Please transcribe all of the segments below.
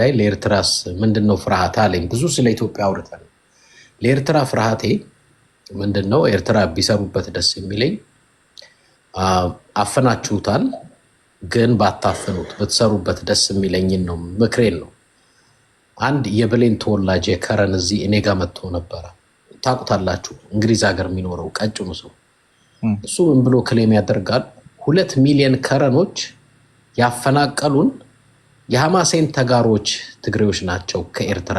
ላይ ለኤርትራስ ምንድነው ፍርሃት አለኝ። ብዙ ስለ ኢትዮጵያ አውርተን ለኤርትራ ፍርሃቴ ምንድነው? ኤርትራ ቢሰሩበት ደስ የሚለኝ አፈናችሁታል፣ ግን ባታፈኑት ብትሰሩበት ደስ የሚለኝን ነው፣ ምክሬን ነው። አንድ የብሌን ተወላጅ የከረን እዚህ እኔ ጋር መጥቶ ነበረ። ታውቁታላችሁ፣ እንግሊዝ ሀገር የሚኖረው ቀጭኑ ሰው። እሱ ምን ብሎ ክሌም ያደርጋል? 2 ሚሊዮን ከረኖች ያፈናቀሉን የሐማሴን ተጋሮች ትግሬዎች ናቸው። ከኤርትራ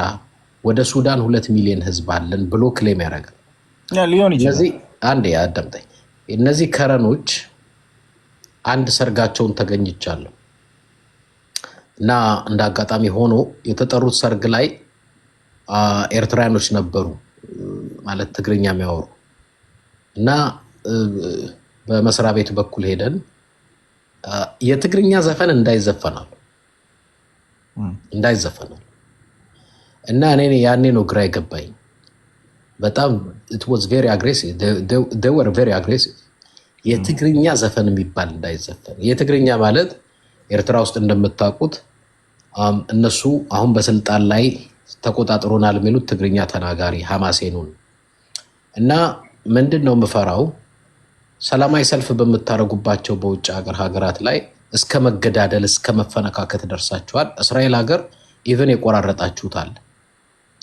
ወደ ሱዳን 2 ሚሊዮን ህዝብ አለን ብሎ ክሌም ያደርጋል። እነዚህ አንዴ አዳምጠኝ። እነዚህ ከረኖች አንድ ሰርጋቸውን ተገኝቻለሁ እና እንደ አጋጣሚ ሆኖ የተጠሩት ሰርግ ላይ ኤርትራያኖች ነበሩ፣ ማለት ትግርኛ የሚያወሩ እና በመስሪያ ቤት በኩል ሄደን የትግርኛ ዘፈን እንዳይዘፈናሉ እና እኔ ያኔ ነው ግራ የገባኝ። በጣም it was very aggressive, they were very aggressive። የትግርኛ ዘፈን የሚባል እንዳይዘፈን። የትግርኛ ማለት ኤርትራ ውስጥ እንደምታውቁት እነሱ አሁን በስልጣን ላይ ተቆጣጥሮናል የሚሉት ትግርኛ ተናጋሪ ሐማሴኑን እና ምንድን ነው የምፈራው፣ ሰላማዊ ሰልፍ በምታደርጉባቸው በውጭ ሀገራት ላይ እስከ መገዳደል እስከ መፈነካከት ደርሳችኋል። እስራኤል ሀገር ኢቨን የቆራረጣችሁታል፣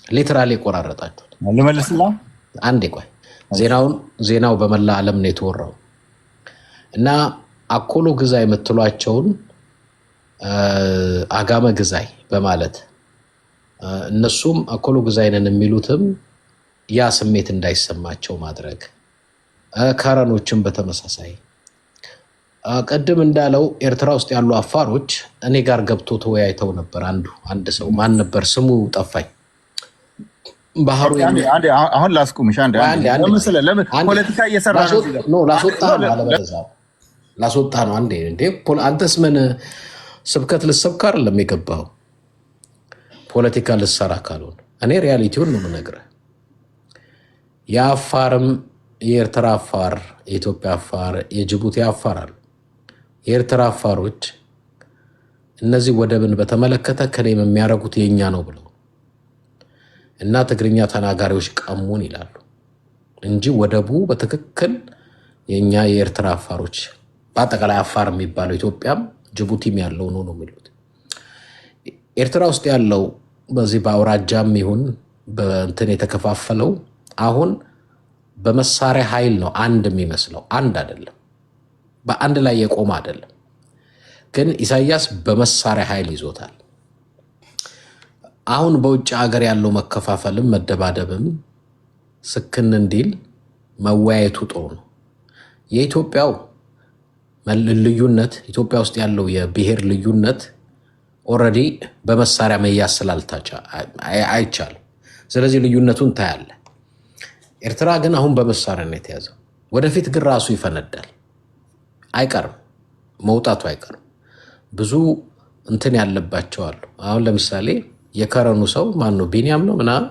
ሊትራሊ የቆራረጣችሁት። ልመልስላ አንዴ ቆይ፣ ዜናው በመላ ዓለም ነው የተወራው እና አኮሎ ግዛይ የምትሏቸውን አጋመ ግዛይ በማለት እነሱም አኮሎ ግዛይንን የሚሉትም ያ ስሜት እንዳይሰማቸው ማድረግ፣ ከረኖችም በተመሳሳይ ቀደም እንዳለው ኤርትራ ውስጥ ያሉ አፋሮች እኔ ጋር ገብቶ ተወያይተው ነበር። አንድ ሰው ማን ነበር ስሙ ጠፋኝ። ባህሩ አሁን ላስቁምሽ። ፖለቲካ እየሰራ ነው። ላስወጣ ነው። አንዴ እንዴ አንተስ ምን ስብከት ልሰብክ አይደለም የገባው፣ ፖለቲካ ልሰራ ካልሆነ እኔ ሪያሊቲውን ነው የምነግርህ። የአፋርም የኤርትራ አፋር፣ የኢትዮጵያ አፋር፣ የጅቡቲ አፋር አሉ። የኤርትራ አፋሮች እነዚህ ወደብን በተመለከተ ከኔም የሚያደርጉት የኛ ነው ብለው እና ትግርኛ ተናጋሪዎች ቀሙን ይላሉ እንጂ ወደቡ በትክክል የኛ የኤርትራ አፋሮች፣ በአጠቃላይ አፋር የሚባለው ኢትዮጵያም ጅቡቲም ያለው ነው የሚሉት። ኤርትራ ውስጥ ያለው በዚህ በአውራጃም ይሁን በእንትን የተከፋፈለው አሁን በመሳሪያ ኃይል ነው አንድ የሚመስለው። አንድ አይደለም፣ በአንድ ላይ የቆመ አይደለም። ግን ኢሳያስ በመሳሪያ ኃይል ይዞታል። አሁን በውጭ ሀገር ያለው መከፋፈልም መደባደብም ስክን እንዲል መወያየቱ ጥሩ ነው። የኢትዮጵያው ልዩነት፣ ኢትዮጵያ ውስጥ ያለው የብሔር ልዩነት ኦልሬዲ በመሳሪያ መያዝ አይቻልም። ስለዚህ ልዩነቱን ታያለ። ኤርትራ ግን አሁን በመሳሪያ ነው የተያዘው። ወደፊት ግን ራሱ ይፈነዳል፣ አይቀርም፣ መውጣቱ አይቀርም። ብዙ እንትን ያለባቸው አሉ። አሁን ለምሳሌ የከረኑ ሰው ማን ነው? ቢኒያም ነው ምናምን።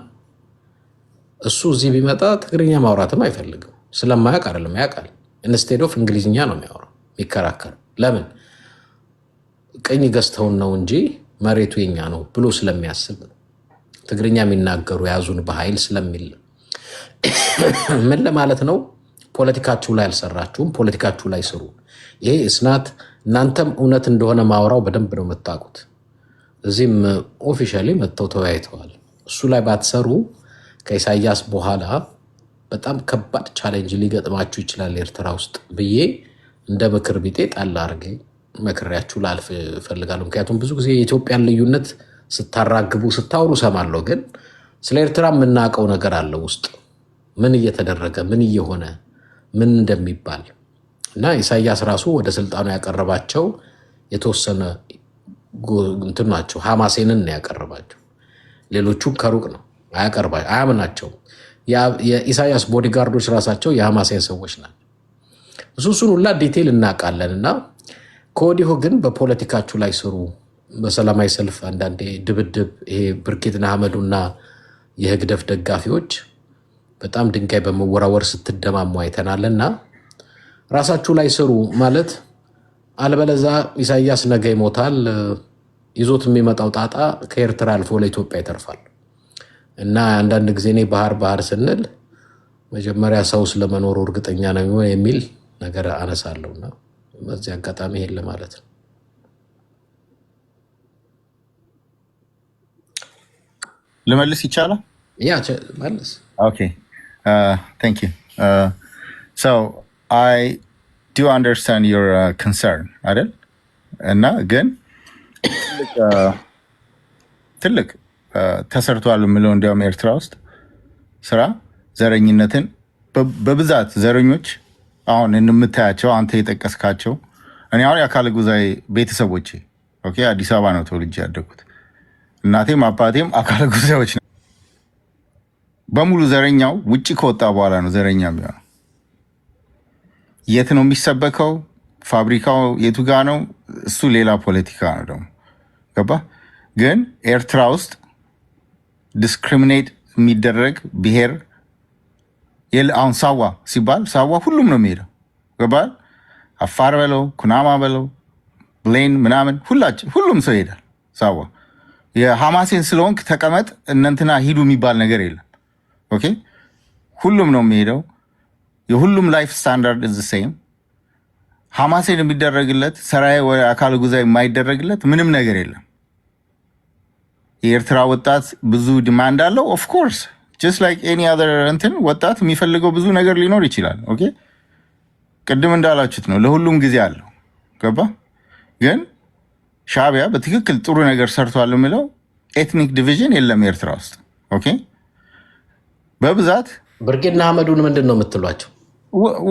እሱ እዚህ ቢመጣ ትግርኛ ማውራትም አይፈልግም፣ ስለማያውቅ አይደለም፣ ያውቃል። ኢንስቴድ ኦፍ እንግሊዝኛ ነው የሚያወራው የሚከራከር። ለምን? ቅኝ ገዝተውን ነው እንጂ መሬቱ የኛ ነው ብሎ ስለሚያስብ ነው። ትግርኛ የሚናገሩ የያዙን በኃይል ስለሚል ምን ለማለት ነው? ፖለቲካችሁ ላይ አልሰራችሁም፣ ፖለቲካችሁ ላይ ስሩ። ይሄ እስናት እናንተም እውነት እንደሆነ ማውራው በደንብ ነው የምታውቁት። እዚህም ኦፊሻሊ መጥተው ተወያይተዋል። እሱ ላይ ባትሰሩ ከኢሳያስ በኋላ በጣም ከባድ ቻሌንጅ ሊገጥማችሁ ይችላል ኤርትራ ውስጥ ብዬ እንደ ምክር ቢጤ ጣል አድርጌ መክሬያችሁ ላልፍ እፈልጋለሁ። ምክንያቱም ብዙ ጊዜ የኢትዮጵያን ልዩነት ስታራግቡ ስታወሩ ሰማለሁ፣ ግን ስለ ኤርትራ የምናውቀው ነገር አለ ውስጥ ምን እየተደረገ ምን እየሆነ ምን እንደሚባል እና ኢሳያስ ራሱ ወደ ስልጣኑ ያቀረባቸው የተወሰነ እንትን ናቸው። ሐማሴንን ነው ያቀረባቸው። ሌሎቹ ከሩቅ ነው አያምናቸው። የኢሳያስ ቦዲጋርዶች ራሳቸው የሐማሴን ሰዎች ናቸው። እሱን ሁላ ዲቴይል እናውቃለን። እና ከወዲሁ ግን በፖለቲካችሁ ላይ ስሩ። በሰላማዊ ሰልፍ አንዳንዴ ድብድብ፣ ይሄ ብርኪትና አህመዱና የህግደፍ ደጋፊዎች በጣም ድንጋይ በመወራወር ስትደማሙ አይተናልና ራሳችሁ ላይ ስሩ ማለት አልበለዛ ኢሳያስ ነገ ይሞታል፣ ይዞት የሚመጣው ጣጣ ከኤርትራ አልፎ ለኢትዮጵያ ይተርፋል። እና አንዳንድ ጊዜ እኔ ባህር ስንል መጀመሪያ ሰው ስለመኖሩ እርግጠኛ ነው የሚል ነገር አነሳለሁ እና በዚህ አጋጣሚ ይሄን ለማለት ነው። ልመልስ ይቻላል? ያ መልስ። ኦኬ thank you. So I do understand your concern አይደል? እና ግን ትልቅ ተሰርቷል የምለው እንዲያውም ኤርትራ ውስጥ ስራ ዘረኝነትን በብዛት ዘረኞች አሁን የምታያቸው አንተ የጠቀስካቸው እኔ አሁን የአካል ጉዛይ ቤተሰቦቼ ኦኬ አዲስ አበባ ነው ተወልጄ ያደግኩት። እናቴም አባቴም አካል ጉዛዮች ነው። በሙሉ ዘረኛው ውጪ ከወጣ በኋላ ነው ዘረኛ የሚሆነው። የት ነው የሚሰበከው? ፋብሪካው የቱ ጋ ነው? እሱ ሌላ ፖለቲካ ነው ደግሞ ገባ። ግን ኤርትራ ውስጥ ዲስክሪሚኔት የሚደረግ ብሔር አሁን ሳዋ ሲባል ሳዋ ሁሉም ነው የሚሄደው ገባል። አፋር በለው ኩናማ በለው ብሌን ምናምን ሁሉም ሰው ይሄዳል ሳዋ። የሐማሴን ስለሆንክ ተቀመጥ እነንትና ሂዱ የሚባል ነገር የለም። ኦኬ ሁሉም ነው የሚሄደው። የሁሉም ላይፍ ስታንዳርድ ኢዝ ሴም። ሐማሴን የሚደረግለት ሰራዬ ወይ አካል ጉዛይ የማይደረግለት ምንም ነገር የለም። የኤርትራ ወጣት ብዙ ዲማንድ አለው ኦፍ ኮርስ ጀስት ላይክ ኤኒ አዘር እንትን ወጣት የሚፈልገው ብዙ ነገር ሊኖር ይችላል። ኦኬ ቅድም እንዳላችሁት ነው ለሁሉም ጊዜ አለው ገባ። ግን ሻዕቢያ በትክክል ጥሩ ነገር ሰርቷል የሚለው ኤትኒክ ዲቪዥን የለም ኤርትራ ውስጥ። ኦኬ በብዛት ብርጌድና አህመዱን ምንድን ነው የምትሏቸው?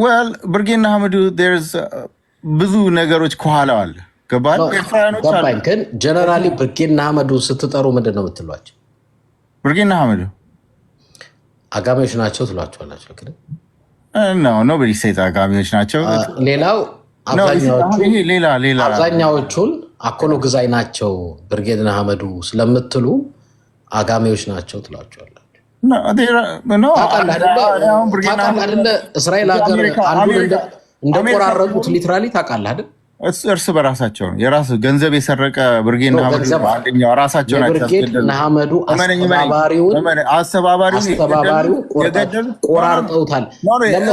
ዌል ብርጌድና አህመዱ ብዙ ነገሮች ከኋላው አለ ገባል። ኤርትራኖች ገባኝ። ግን ጀነራሊ ብርጌድና አህመዱ ስትጠሩ ምንድን ነው የምትሏቸው? ብርጌድና አህመዱ አጋሚዎች ናቸው ትሏቸዋላቸው? ግን ኖቦዲ ሴት አጋሚዎች ናቸው። ሌላው አብዛኛዎቹን አኮሎ ግዛይ ናቸው ብርጌድና አህመዱ ስለምትሉ አጋሚዎች ናቸው ትሏቸዋላቸው። ታውቃለህ አይደለ? እስራኤል ሀገር አንዱን እንደቆራረጡት ሊትራሊ ታውቃለህ አይደል? እርስ በራሳቸው ነው። የራሱ ገንዘብ የሰረቀ ብርጌድና አህመዱ አንደኛው ራሳቸው ናቸው። ብርጌድና አህመዱ አስተባባሪው ቆራርጠውታል።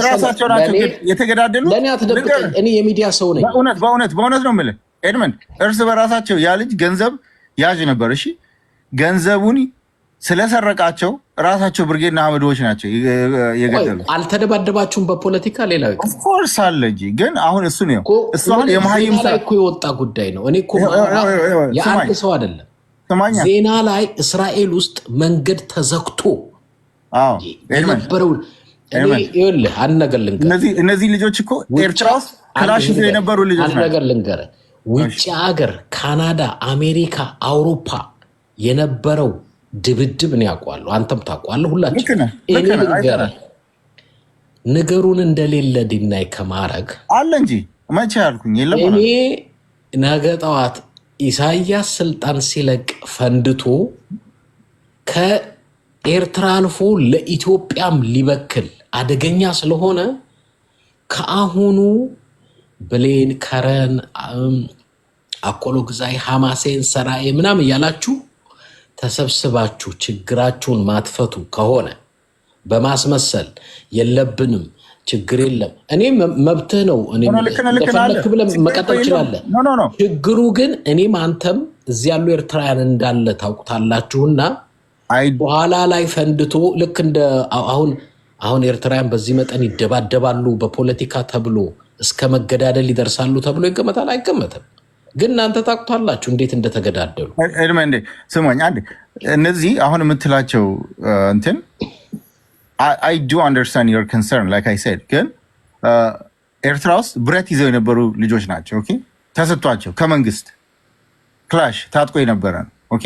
ራሳቸው ናቸው የተገዳደሉት። ለእኔ አትደብቀኝ፣ እኔ የሚዲያ ሰው ነኝ። በእውነት ነው የምልህ ኤድመንድ፣ እርስ በራሳቸው ያ ልጅ ገንዘብ ያዥ ነበር። እሺ ገንዘቡን ስለሰረቃቸው ራሳቸው ብርጌድና አህመዶች ናቸው የገደሉ። አልተደባደባችሁም በፖለቲካ? ሌላው ኦፍኮርስ አለ እንጂ ግን አሁን እሱ ነው እሱ አሁን የመሀይም ላይ እኮ የወጣ ጉዳይ ነው። እኔ እኮ የአንድ ሰው አይደለም። ዜና ላይ እስራኤል ውስጥ መንገድ ተዘግቶ የነበረውን ይኸውልህ አንድ ነገር ልንገርህ። እነዚህ ልጆች እኮ ኤርትራ ውስጥ ክላሽ ይዘው የነበሩ ልጆች ናቸው። አንድ ነገር ልንገርህ። ውጭ ሀገር ካናዳ፣ አሜሪካ፣ አውሮፓ የነበረው ድብድብ እኔ አውቀዋለሁ፣ አንተም ታውቀዋለህ፣ ሁላችን። እኔ ልንገርህ ነገሩን እንደሌለ ዲናይ ከማድረግ አለ እንጂ መቼ ያልኩኝ የለም። እኔ ነገ ጠዋት ኢሳያስ ስልጣን ሲለቅ ፈንድቶ ከኤርትራ አልፎ ለኢትዮጵያም ሊበክል አደገኛ ስለሆነ ከአሁኑ ብሌን፣ ከረን፣ አኮሎ ግዛይ፣ ሐማሴን፣ ሰራዬ ምናምን እያላችሁ ተሰብስባችሁ ችግራችሁን ማትፈቱ ከሆነ በማስመሰል የለብንም ችግር የለም እኔ መብትህ ነው እንደፈለክ ብለህ መቀጠል ትችላለህ። ችግሩ ግን እኔም አንተም እዚህ ያሉ ኤርትራውያን እንዳለ ታውቁታላችሁና በኋላ ላይ ፈንድቶ ልክ እንደ አሁን ኤርትራውያን በዚህ መጠን ይደባደባሉ በፖለቲካ ተብሎ እስከ መገዳደል ይደርሳሉ ተብሎ ይገመታል? አይገመትም። ግን እናንተ ታውቁታላችሁ እንዴት እንደተገዳደሉ። ኤድመንድ ስሞኝ አንድ እነዚህ አሁን የምትላቸው እንትን I do understand your concern like I said ግን ኤርትራ ውስጥ ብረት ይዘው የነበሩ ልጆች ናቸው። ኦኬ ተሰጥቷቸው ከመንግስት ክላሽ ታጥቆ የነበረ ነው። ኦኬ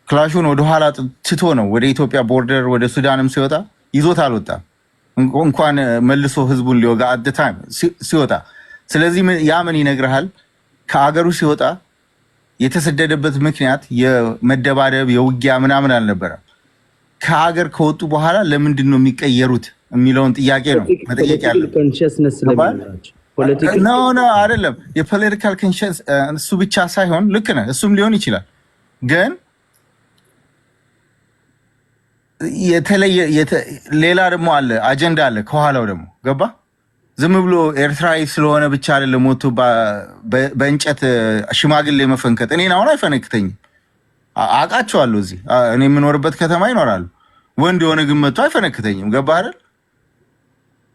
ክላሹን ወደኋላ ትቶ ነው ወደ ኢትዮጵያ ቦርደር ወደ ሱዳንም ሲወጣ ይዞት አልወጣም እንኳን መልሶ ህዝቡን ሊወጋ at the time ሲወጣ። ስለዚህ ያ ምን ይነግርሃል? ከአገሩ ሲወጣ የተሰደደበት ምክንያት የመደባደብ የውጊያ ምናምን አልነበረም። ከሀገር ከወጡ በኋላ ለምንድን ነው የሚቀየሩት የሚለውን ጥያቄ ነው መጠየቅ ያለው። ፖለቲካል ኖ አይደለም። የፖለቲካል ኮንሽንስ እሱ ብቻ ሳይሆን ልክ ነህ፣ እሱም ሊሆን ይችላል። ግን የተለየ ሌላ ደግሞ አለ፣ አጀንዳ አለ ከኋላው ደግሞ ገባ። ዝም ብሎ ኤርትራዊ ስለሆነ ብቻ አይደለም ሞቶ በእንጨት ሽማግሌ መፈንከት። እኔን አሁን አይፈነክተኝም፣ አውቃቸዋለሁ። እዚህ እኔ የምኖርበት ከተማ ይኖራሉ። ወንድ የሆነ ግን መጥቶ አይፈነክተኝም። ገባ አይደል?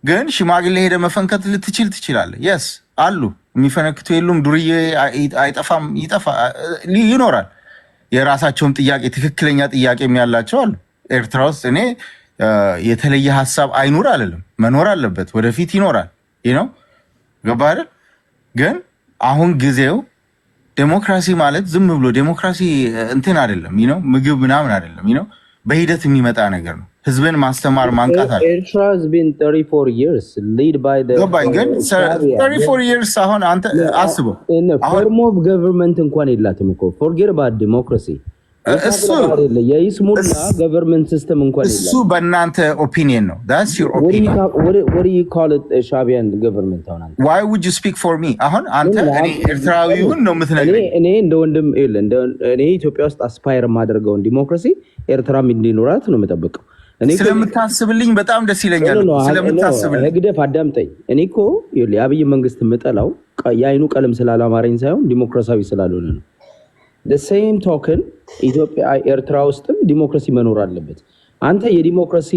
ግን ሽማግሌ ሄደ መፈንከት ልትችል ትችላለህ። የስ አሉ የሚፈነክቱ የሉም። ዱርዬ አይጠፋም፣ ይኖራል። የራሳቸውም ጥያቄ ትክክለኛ ጥያቄም ያላቸው አሉ። ኤርትራ ውስጥ እኔ የተለየ ሀሳብ አይኑር አልልም፣ መኖር አለበት፣ ወደፊት ይኖራል ነው። ገባ አይደል? ግን አሁን ጊዜው ዴሞክራሲ ማለት ዝም ብሎ ዴሞክራሲ እንትን አይደለም ነው፣ ምግብ ምናምን አይደለም ነው፣ በሂደት የሚመጣ ነገር ነው። ህዝብን ማስተማር ማንቃት አለ። ኤርትራ has been 34 years lead by the ገባኝ። ግን 34 years አሁን አንተ አስበው ፎርም ኦፍ ገቨርንመንት እንኳን የላትም እኮ forget about democracy እሱ የይስሙላ ገቨርንመንት ሲስተም እንኳን የላትም። እሱ በእናንተ ኦፒኒየን ነው። that's your opinion. what do you call it Shabian government አሁን አንተ why would you speak for me? አሁን አንተ እኔ ኤርትራዊውን ነው የምትነግረኝ። እኔ እንደ ወንድም እኔ ኢትዮጵያ ውስጥ አስፓየር የማደርገውን ዲሞክራሲ ኤርትራም እንዲኖራት ነው የምጠብቀው። ስለምታስብልኝ በጣም ደስ ይለኛል። ስለምታስብልኝ ህግደፍ አዳምጠኝ። እኔ እኮ የአብይ መንግስት የምጠላው የአይኑ ቀለም ስላላማረኝ ሳይሆን ዲሞክራሲያዊ ስላልሆነ ነው። the same token ኢትዮጵያ ኤርትራ ውስጥም ዲሞክራሲ መኖር አለበት። አንተ የዲሞክራሲ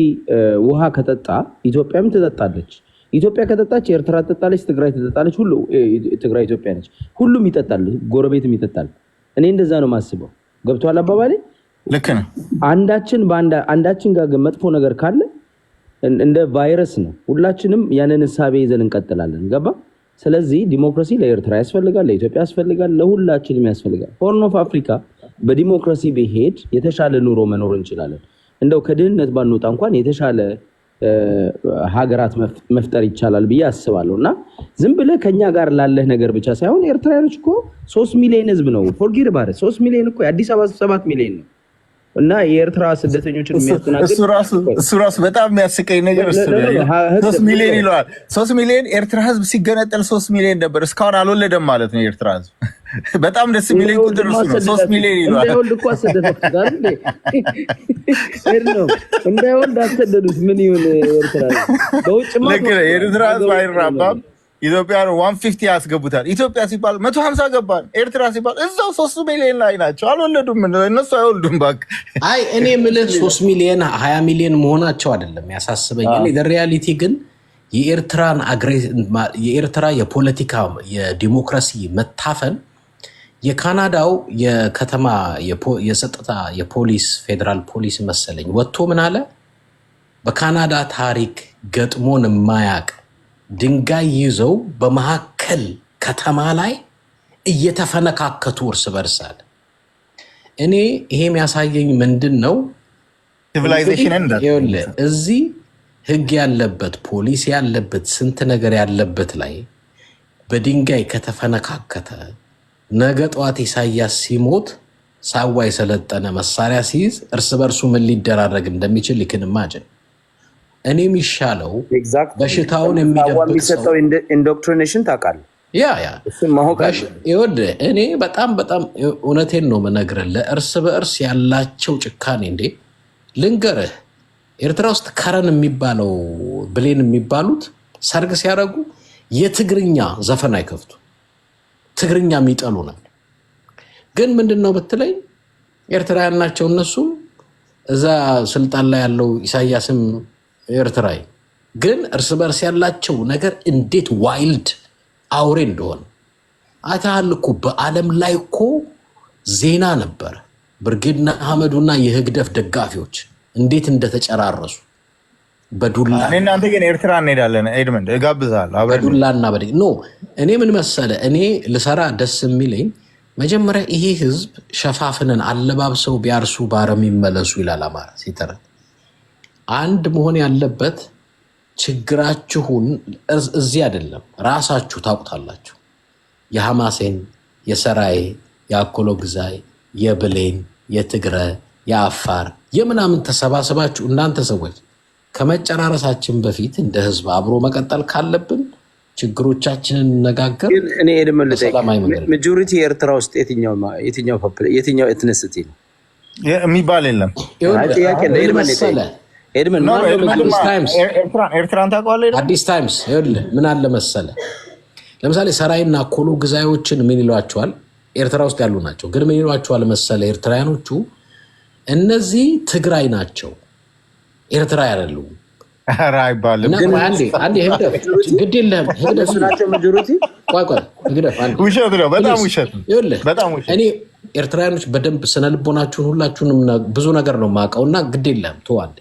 ውሃ ከጠጣ ኢትዮጵያም ትጠጣለች። ኢትዮጵያ ከጠጣች ኤርትራ ትጠጣለች፣ ትግራይ ትጠጣለች፣ ሁሉ ትግራይ ኢትዮጵያ ነች። ሁሉም ይጠጣል፣ ጎረቤትም ይጠጣል። እኔ እንደዛ ነው የማስበው። ገብቶሃል አባባሌ? ልክ ነው። አንዳችን ጋር ግን መጥፎ ነገር ካለ እንደ ቫይረስ ነው። ሁላችንም ያንን እሳቤ ይዘን እንቀጥላለን። ገባ? ስለዚህ ዲሞክራሲ ለኤርትራ ያስፈልጋል፣ ለኢትዮጵያ ያስፈልጋል፣ ለሁላችንም ያስፈልጋል። ሆርን ኦፍ አፍሪካ በዲሞክራሲ ቢሄድ የተሻለ ኑሮ መኖር እንችላለን። እንደው ከድህነት ባንወጣ እንኳን የተሻለ ሀገራት መፍጠር ይቻላል ብዬ አስባለሁ። እና ዝም ብለህ ከኛ ጋር ላለህ ነገር ብቻ ሳይሆን ኤርትራውያኖች እኮ 3 ሚሊዮን ህዝብ ነው። ፎርጌት ባረ 3 ሚሊዮን እኮ የአዲስ አበባ 7 ሚሊዮን ነው። እና የኤርትራ ስደተኞችን የሚያስተናግድ እሱ ራሱ በጣም የሚያስቀኝ ነገር 3 ሚሊዮን ይለዋል። 3 ሚሊዮን ኤርትራ ህዝብ ሲገነጠል 3 ሚሊዮን ነበር። እስካሁን አልወለደም ማለት ነው የኤርትራ ህዝብ። በጣም ደስ የሚለኝ ቁጥር እሱ ነው። 3 ሚሊዮን ይለዋል። እንዳይወልድ እኮ አሰደዱት ነው እንዳይወልድ አሰደዱት። ምን ይሁን ኤርትራ በውጭማ የኤርትራ ህዝብ አይራባም። ኢትዮጵያ 150 ያስገቡታል። ኢትዮጵያ ሲባል 150 ገባን። ኤርትራ ሲባል እዛው 3 ሚሊዮን ላይ ናቸው። አልወለዱም፣ እነሱ አይወልዱም። ባክ አይ እኔ የምልህ 3 ሚሊዮን 20 ሚሊዮን መሆናቸው አይደለም ያሳስበኝ። እኔ ሪያሊቲ ግን የኤርትራ የፖለቲካ የዲሞክራሲ መታፈን የካናዳው የከተማ የጸጥታ የፖሊስ ፌዴራል ፖሊስ መሰለኝ ወጥቶ ምን አለ፣ በካናዳ ታሪክ ገጥሞን የማያውቅ ድንጋይ ይዘው በመካከል ከተማ ላይ እየተፈነካከቱ እርስ በርሳል። እኔ ይሄ የሚያሳየኝ ምንድን ነው? ሲቪላይዜሽንን እዚህ ህግ ያለበት ፖሊስ ያለበት ስንት ነገር ያለበት ላይ በድንጋይ ከተፈነካከተ ነገ ጠዋት ኢሳያስ ሲሞት ሳዋ የሰለጠነ መሳሪያ ሲይዝ እርስ በርሱ ምን ሊደራረግ እንደሚችል ሊክንማጅን እኔ የሚሻለው በሽታውን የሚደብቅ ሰው ኢንዶክትሪኔሽን ታውቃለህ። እኔ በጣም እውነቴን ነው የምነግርህ። ለእርስ በእርስ ያላቸው ጭካኔ እንዴ ልንገርህ። ኤርትራ ውስጥ ከረን የሚባለው ብሌን የሚባሉት ሰርግ ሲያደርጉ የትግርኛ ዘፈን አይከፍቱ፣ ትግርኛ የሚጠሉ ነው። ግን ምንድን ነው ብትለኝ ኤርትራውያን ናቸው እነሱ። እዛ ስልጣን ላይ ያለው ኢሳያስም ኤርትራዊ፣ ግን እርስ በርስ ያላቸው ነገር እንዴት ዋይልድ አውሬ እንደሆነ አይተሃል እኮ። በዓለም ላይ እኮ ዜና ነበር ብርጌድና አህመዱና የህግደፍ ደጋፊዎች እንዴት እንደተጨራረሱ በዱላ። እናንተ ግን ኤርትራ እንሄዳለን ኤድመንድ እጋብዛለሁ። በዱላና ኖ እኔ ምን መሰለ እኔ ልሰራ ደስ የሚለኝ መጀመሪያ ይሄ ህዝብ ሸፋፍንን አለባብሰው ቢያርሱ ባረም ይመለሱ ይላል አማራ ሲተረት። አንድ መሆን ያለበት ችግራችሁን እዚህ አይደለም፣ ራሳችሁ ታውቁታላችሁ። የሐማሴን፣ የሰራይ፣ የአኮሎ ግዛይ፣ የብሌን፣ የትግረ፣ የአፋር የምናምን ተሰባሰባችሁ እናንተ ሰዎች ከመጨራረሳችን በፊት እንደ ህዝብ አብሮ መቀጠል ካለብን ችግሮቻችንን እንነጋገር። እኔ እደምልጠ ሰላማዊ መንገድ ማጆሪቲ ኤርትራ ውስጥ የትኛው ኤትኒሲቲ ነው የሚባል የለም። ጥያቄ ኤድመን ኤርትራን ታውቀዋለህ? አዲስ ታይምስ ይኸውልህ ምን አለ መሰለህ፣ ለምሳሌ ሰራይና ኮሎ ግዛዮችን ምን ይሏቸዋል? ኤርትራ ውስጥ ያሉ ናቸው። ግን ምን ይሏቸዋል መሰለህ ኤርትራውያኖቹ፣ እነዚህ ትግራይ ናቸው ኤርትራ አይደሉም። ኧረ አይባልም። አንዴ ህግደፍ ግድ የለህም ህግደፍ ናቸው ማጆሪቲ። ቆይ ህግደፍ ውሸት ነው፣ በጣም ውሸት ነው። ይኸውልህ እኔ ኤርትራውያኖች በደንብ ስነልቦናችሁን ሁላችሁንም ብዙ ነገር ነው የማውቀውና ግድ የለህም ተዋል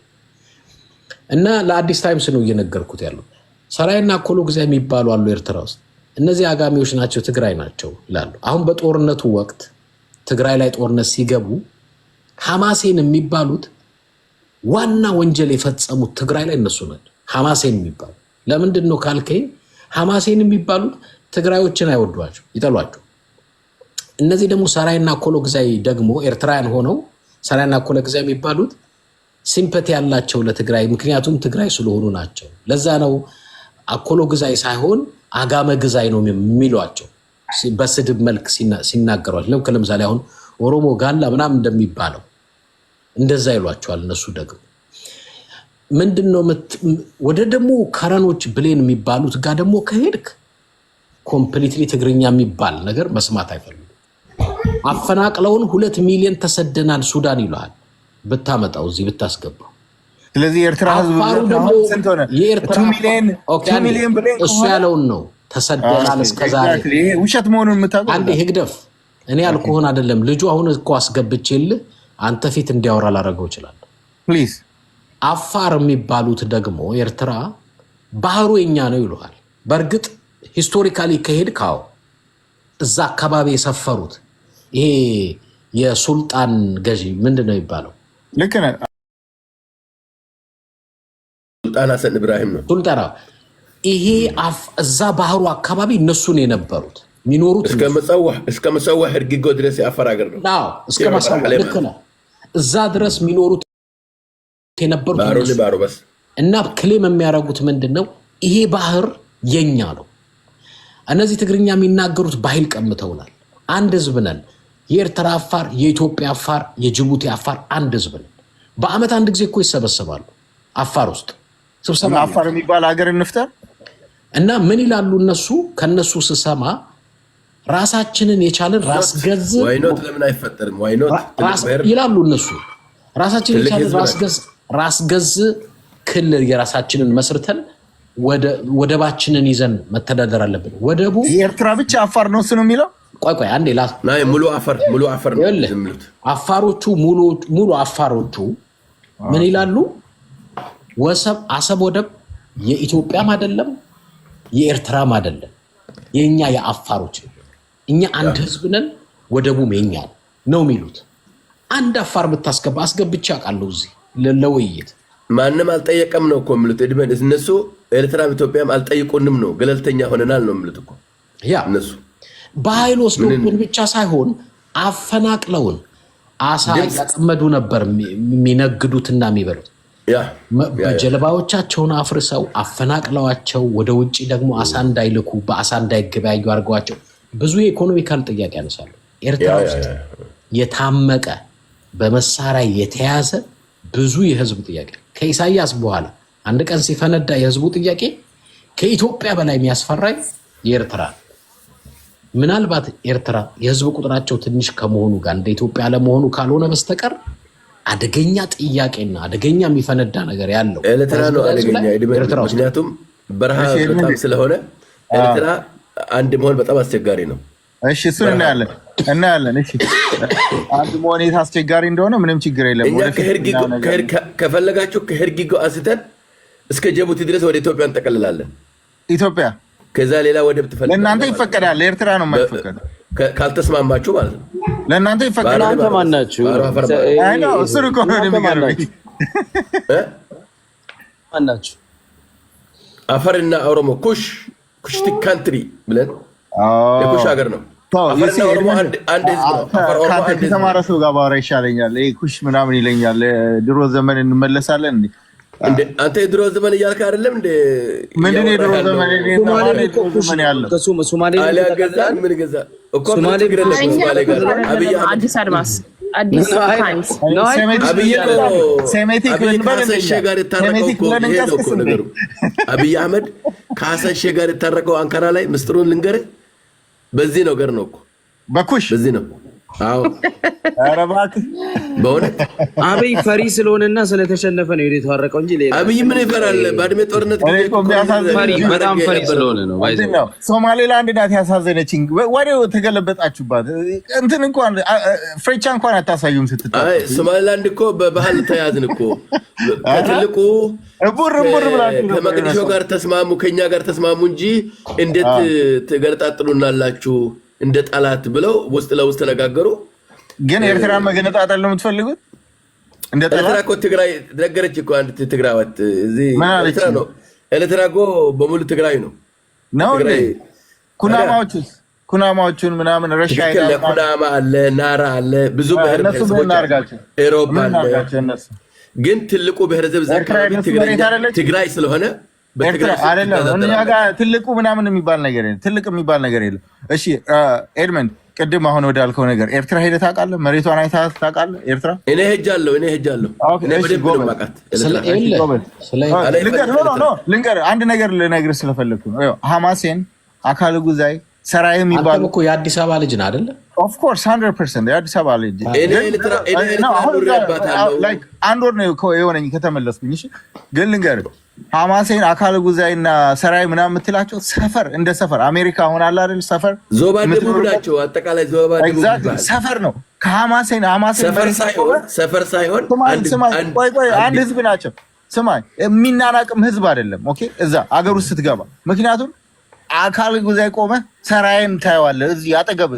እና ለአዲስ ታይምስ ነው እየነገርኩት ያለው። ሰራይና ኮሎ ግዛ የሚባሉ አሉ ኤርትራ ውስጥ። እነዚህ አጋሚዎች ናቸው ትግራይ ናቸው ይላሉ። አሁን በጦርነቱ ወቅት ትግራይ ላይ ጦርነት ሲገቡ ሐማሴን የሚባሉት ዋና ወንጀል የፈጸሙት ትግራይ ላይ እነሱ ናቸው። ሐማሴን የሚባሉ ለምንድን ነው ካልከኝ፣ ሐማሴን የሚባሉት ትግራዮችን አይወዷቸው፣ ይጠሏቸው። እነዚህ ደግሞ ሰራይና ኮሎ ግዛይ ደግሞ ኤርትራውያን ሆነው ሰራይና ኮሎ ግዛይ የሚባሉት ሲምፐቲ ያላቸው ለትግራይ፣ ምክንያቱም ትግራይ ስለሆኑ ናቸው። ለዛ ነው አኮሎ ግዛይ ሳይሆን አጋመ ግዛይ ነው የሚሏቸው በስድብ መልክ ሲናገሯቸው። ለምሳሌ አሁን ኦሮሞ ጋላ ምናምን እንደሚባለው እንደዛ ይሏቸዋል። እነሱ ደግሞ ምንድነው ወደ ደግሞ ከረኖች ብሌን የሚባሉት ጋር ደግሞ ከሄድክ ኮምፕሊትሊ ትግርኛ የሚባል ነገር መስማት አይፈልጉም። አፈናቅለውን 2 ሚሊዮን ተሰደናል ሱዳን ይሏል ብታመጣው እዚህ ብታስገባው። ስለዚህ ኤርትራ ህዝብ ደግሞ የኤርትራ ሚሊዮን ብሌን እሱ ያለውን ነው ተሰደናል እስከዛሬ። ውሸት መሆኑን የምታውቀው አንዴ ህግደፍ እኔ ያልኩህን አይደለም። ልጁ አሁን እኮ አስገብቼልህ አንተ ፊት እንዲያወራ ላደረገው ይችላል። ፕሊዝ አፋር የሚባሉት ደግሞ ኤርትራ ባህሩ የኛ ነው ይሉሃል። በእርግጥ ሂስቶሪካሊ ከሄድ ካው እዛ አካባቢ የሰፈሩት ይሄ የሱልጣን ገዢ ምንድነው የሚባለው? ልክ ነህ። ሱልጣን ሐሰን ኢብራሂም ነው ሱልጣና። ይሄ እዛ ባህሩ አካባቢ እነሱን የነበሩት የሚኖሩት እስከ መሰዋህ እርግጎ ድረስ የአፋር ሀገር ነው። እስከ መሰዋህ ልክ ነህ። እዛ ድረስ የሚኖሩት የነበሩት እና ክሌም የሚያደርጉት ምንድን ነው? ይሄ ባህር የኛ ነው። እነዚህ ትግርኛ የሚናገሩት ባህል ቀምተውናል። አንድ ህዝብ ነን። የኤርትራ አፋር፣ የኢትዮጵያ አፋር፣ የጅቡቲ አፋር አንድ ህዝብ ነን። በአመት አንድ ጊዜ እኮ ይሰበሰባሉ አፋር ውስጥ ስብሰባ። አፋር የሚባል ሀገር እንፍጠር እና ምን ይላሉ እነሱ? ከነሱ ስሰማ ራሳችንን የቻልን ራስ ገዝ ዋይኖት ለምን አይፈጠርም ይላሉ እነሱ። ራሳችንን የቻልን ራስ ገዝ ክልል የራሳችንን መስርተን ወደባችንን ይዘን መተዳደር አለብን። ወደቡ የኤርትራ ብቻ አፋር ነው እሱ ነው የሚለው። ቆይ አንዴ ሙሉ አፋር ነው የሚሉት አፋሮቹ። ሙሉ አፋሮቹ ምን ይላሉ? አሰብ ወደብ የኢትዮጵያም አይደለም የኤርትራም አይደለም፣ የኛ የአፋሮች ነው። እኛ አንድ ህዝብ ነን፣ ወደቡም የኛ ነው የሚሉት። አንድ አፋር ብታስገባ አስገብቼ አውቃለሁ እዚህ ለውይይት። ማንም አልጠየቀም ነው እኮ የሚሉት። እድሜን እነሱ ኤርትራም ኢትዮጵያም አልጠይቁንም ነው፣ ገለልተኛ ሆነናል ነው የሚሉት እኮ ያ እነሱ በኃይል ወስዶብን ብቻ ሳይሆን አፈናቅለውን አሳ ያጠመዱ ነበር የሚነግዱትና የሚበሉት። በጀልባዎቻቸውን አፍርሰው አፈናቅለዋቸው ወደ ውጭ ደግሞ አሳ እንዳይልኩ በአሳ እንዳይገበያዩ አድርገዋቸው ብዙ የኢኮኖሚካል ጥያቄ ያነሳሉ። ኤርትራ ውስጥ የታመቀ በመሳሪያ የተያዘ ብዙ የህዝብ ጥያቄ ከኢሳያስ በኋላ አንድ ቀን ሲፈነዳ የህዝቡ ጥያቄ ከኢትዮጵያ በላይ የሚያስፈራኝ የኤርትራ ምናልባት ኤርትራ የህዝብ ቁጥራቸው ትንሽ ከመሆኑ ጋር እንደ ኢትዮጵያ ለመሆኑ ካልሆነ በስተቀር አደገኛ ጥያቄና አደገኛ የሚፈነዳ ነገር ያለው ኤርትራ ነው። አደገኛ ምክንያቱም በረሃ በጣም ስለሆነ ኤርትራ አንድ መሆን በጣም አስቸጋሪ ነው። እሺ እሱን እናያለን። እሺ አንድ መሆን የት አስቸጋሪ እንደሆነ ምንም ችግር የለም። እኛ ከፈለጋችሁ ከሄርጊጎ አንስተን እስከ ጅቡቲ ድረስ ወደ ኢትዮጵያ እንጠቀልላለን። ኢትዮጵያ ከዛ ሌላ ወደብ ትፈልጋለህ? ለእናንተ ይፈቀዳል፣ ለኤርትራ ነው የማይፈቀደው። ካልተስማማችሁ ማለት ነው። ለእናንተ ይፈቀዳል። እናንተ ማን ናችሁ? እሱን እኮ ነው የሚገርመኝ። ማን ናችሁ? አፈርና ኦሮሞ ኩሽቲ ካንትሪ ብለን የኩሽ ሀገር ነው። አፈርና ኦሮሞ አንድ ህዝብ ነው። ከተማረ ሰው ጋር ባወራ ይሻለኛል። ኩሽ ምናምን ይለኛል። ድሮ ዘመን እንመለሳለን። አንተ የድሮ ዘመን እያልክ አይደለም እንደ ምንድን የድሮ ዘመን ያለው ሶማሌ ገዛን ምን ገዛ እኮ አዲስ አድማስ አዲስ ታይምስ አብይ አህመድ ከሐሰን ሼህ ጋር የታረቀው አንካራ ላይ ምስጢሩን ልንገርህ። በዚህ ነገር ነው እኮ በኩሽ በዚህ ነው። አዎ ኧረ እባክህ በእውነት አብይ ፈሪ ስለሆነና ስለተሸነፈ ነው የተዋረቀው እንጂ ሌላ አብይ ምን ይፈራል? ባድሜ ጦርነት በጣም ፈሪ ስለሆነ ነው። ሶማሌላንድ ናት ያሳዘነችኝ። ወዲያው ተገለበጣችሁባት። እንትን እንኳን ፍሬቻ እንኳን አታሳዩም ስትታ። ሶማሌላንድ እኮ በባህል ተያዝን እኮ ከትልቁ ቡር ብላችሁ ከመቅዲሾ ጋር ተስማሙ፣ ከኛ ጋር ተስማሙ እንጂ እንዴት ትገለጣጥሉናላችሁ እንደ ጠላት ብለው ውስጥ ለውስጥ ተነጋገሩ። ግን ኤርትራን መገነጣጠል ነው የምትፈልጉት? እንደ ኤርትራ እኮ ትግራይ ነገረች እኮ አንድ ትግራዋት እዚህ ኤርትራ ነው። ኤርትራ እኮ በሙሉ ትግራይ ነው። ኩናማዎቹን ምናምን ረሻ ኩናማ አለ፣ ናራ አለ፣ ብዙ ብሔረሰቦች ኤሮፓ አለ። ግን ትልቁ ብሔረሰብ ትግራይ ስለሆነ እኛ ጋር ትልቁ ምናምን የሚባል ነገር የለም። ትልቅ የሚባል ነገር የለም። እሺ ኤድመንድ፣ ቅድም አሁን ወዳልከው ነገር ኤርትራ ሄደህ ታውቃለህ? መሬቷን አይተህ ታውቃለህ? ኤርትራ እኔ ሄጃለሁ። ልንገርህ አንድ ነገር ልነግርህ ስለፈለግኩ ነው። ሐማሴን አካል ጉዛይ ሰራይ የሚባሉ እኮ የአዲስ አበባ ልጅ ነህ አይደለ? ኦፍኮርስ 100% የአዲስ አበባ ልጅ። አንድ ወር ነው የሆነኝ ከተመለስኩኝ። እሺ ግን ልንገርህ ሐማሴን አካል ጉዛይና ሰራይ ምናምን የምትላቸው ሰፈር እንደ ሰፈር አሜሪካ አሁን አለ አይደል? ሰፈር ዞባ ደቡብ ናቸው። አጠቃላይ ዞባ ደቡብ ሰፈር ነው። ከሐማሴን ሰፈር ሳይሆን አንድ ህዝብ ናቸው። ስማኝ፣ የሚናናቅም ህዝብ አይደለም። ኦኬ እዛ አገር ውስጥ ስትገባ ምክንያቱም አካል ጉዛይ ቆመ ሰራይን ታየዋለህ። እዚህ አጠገብ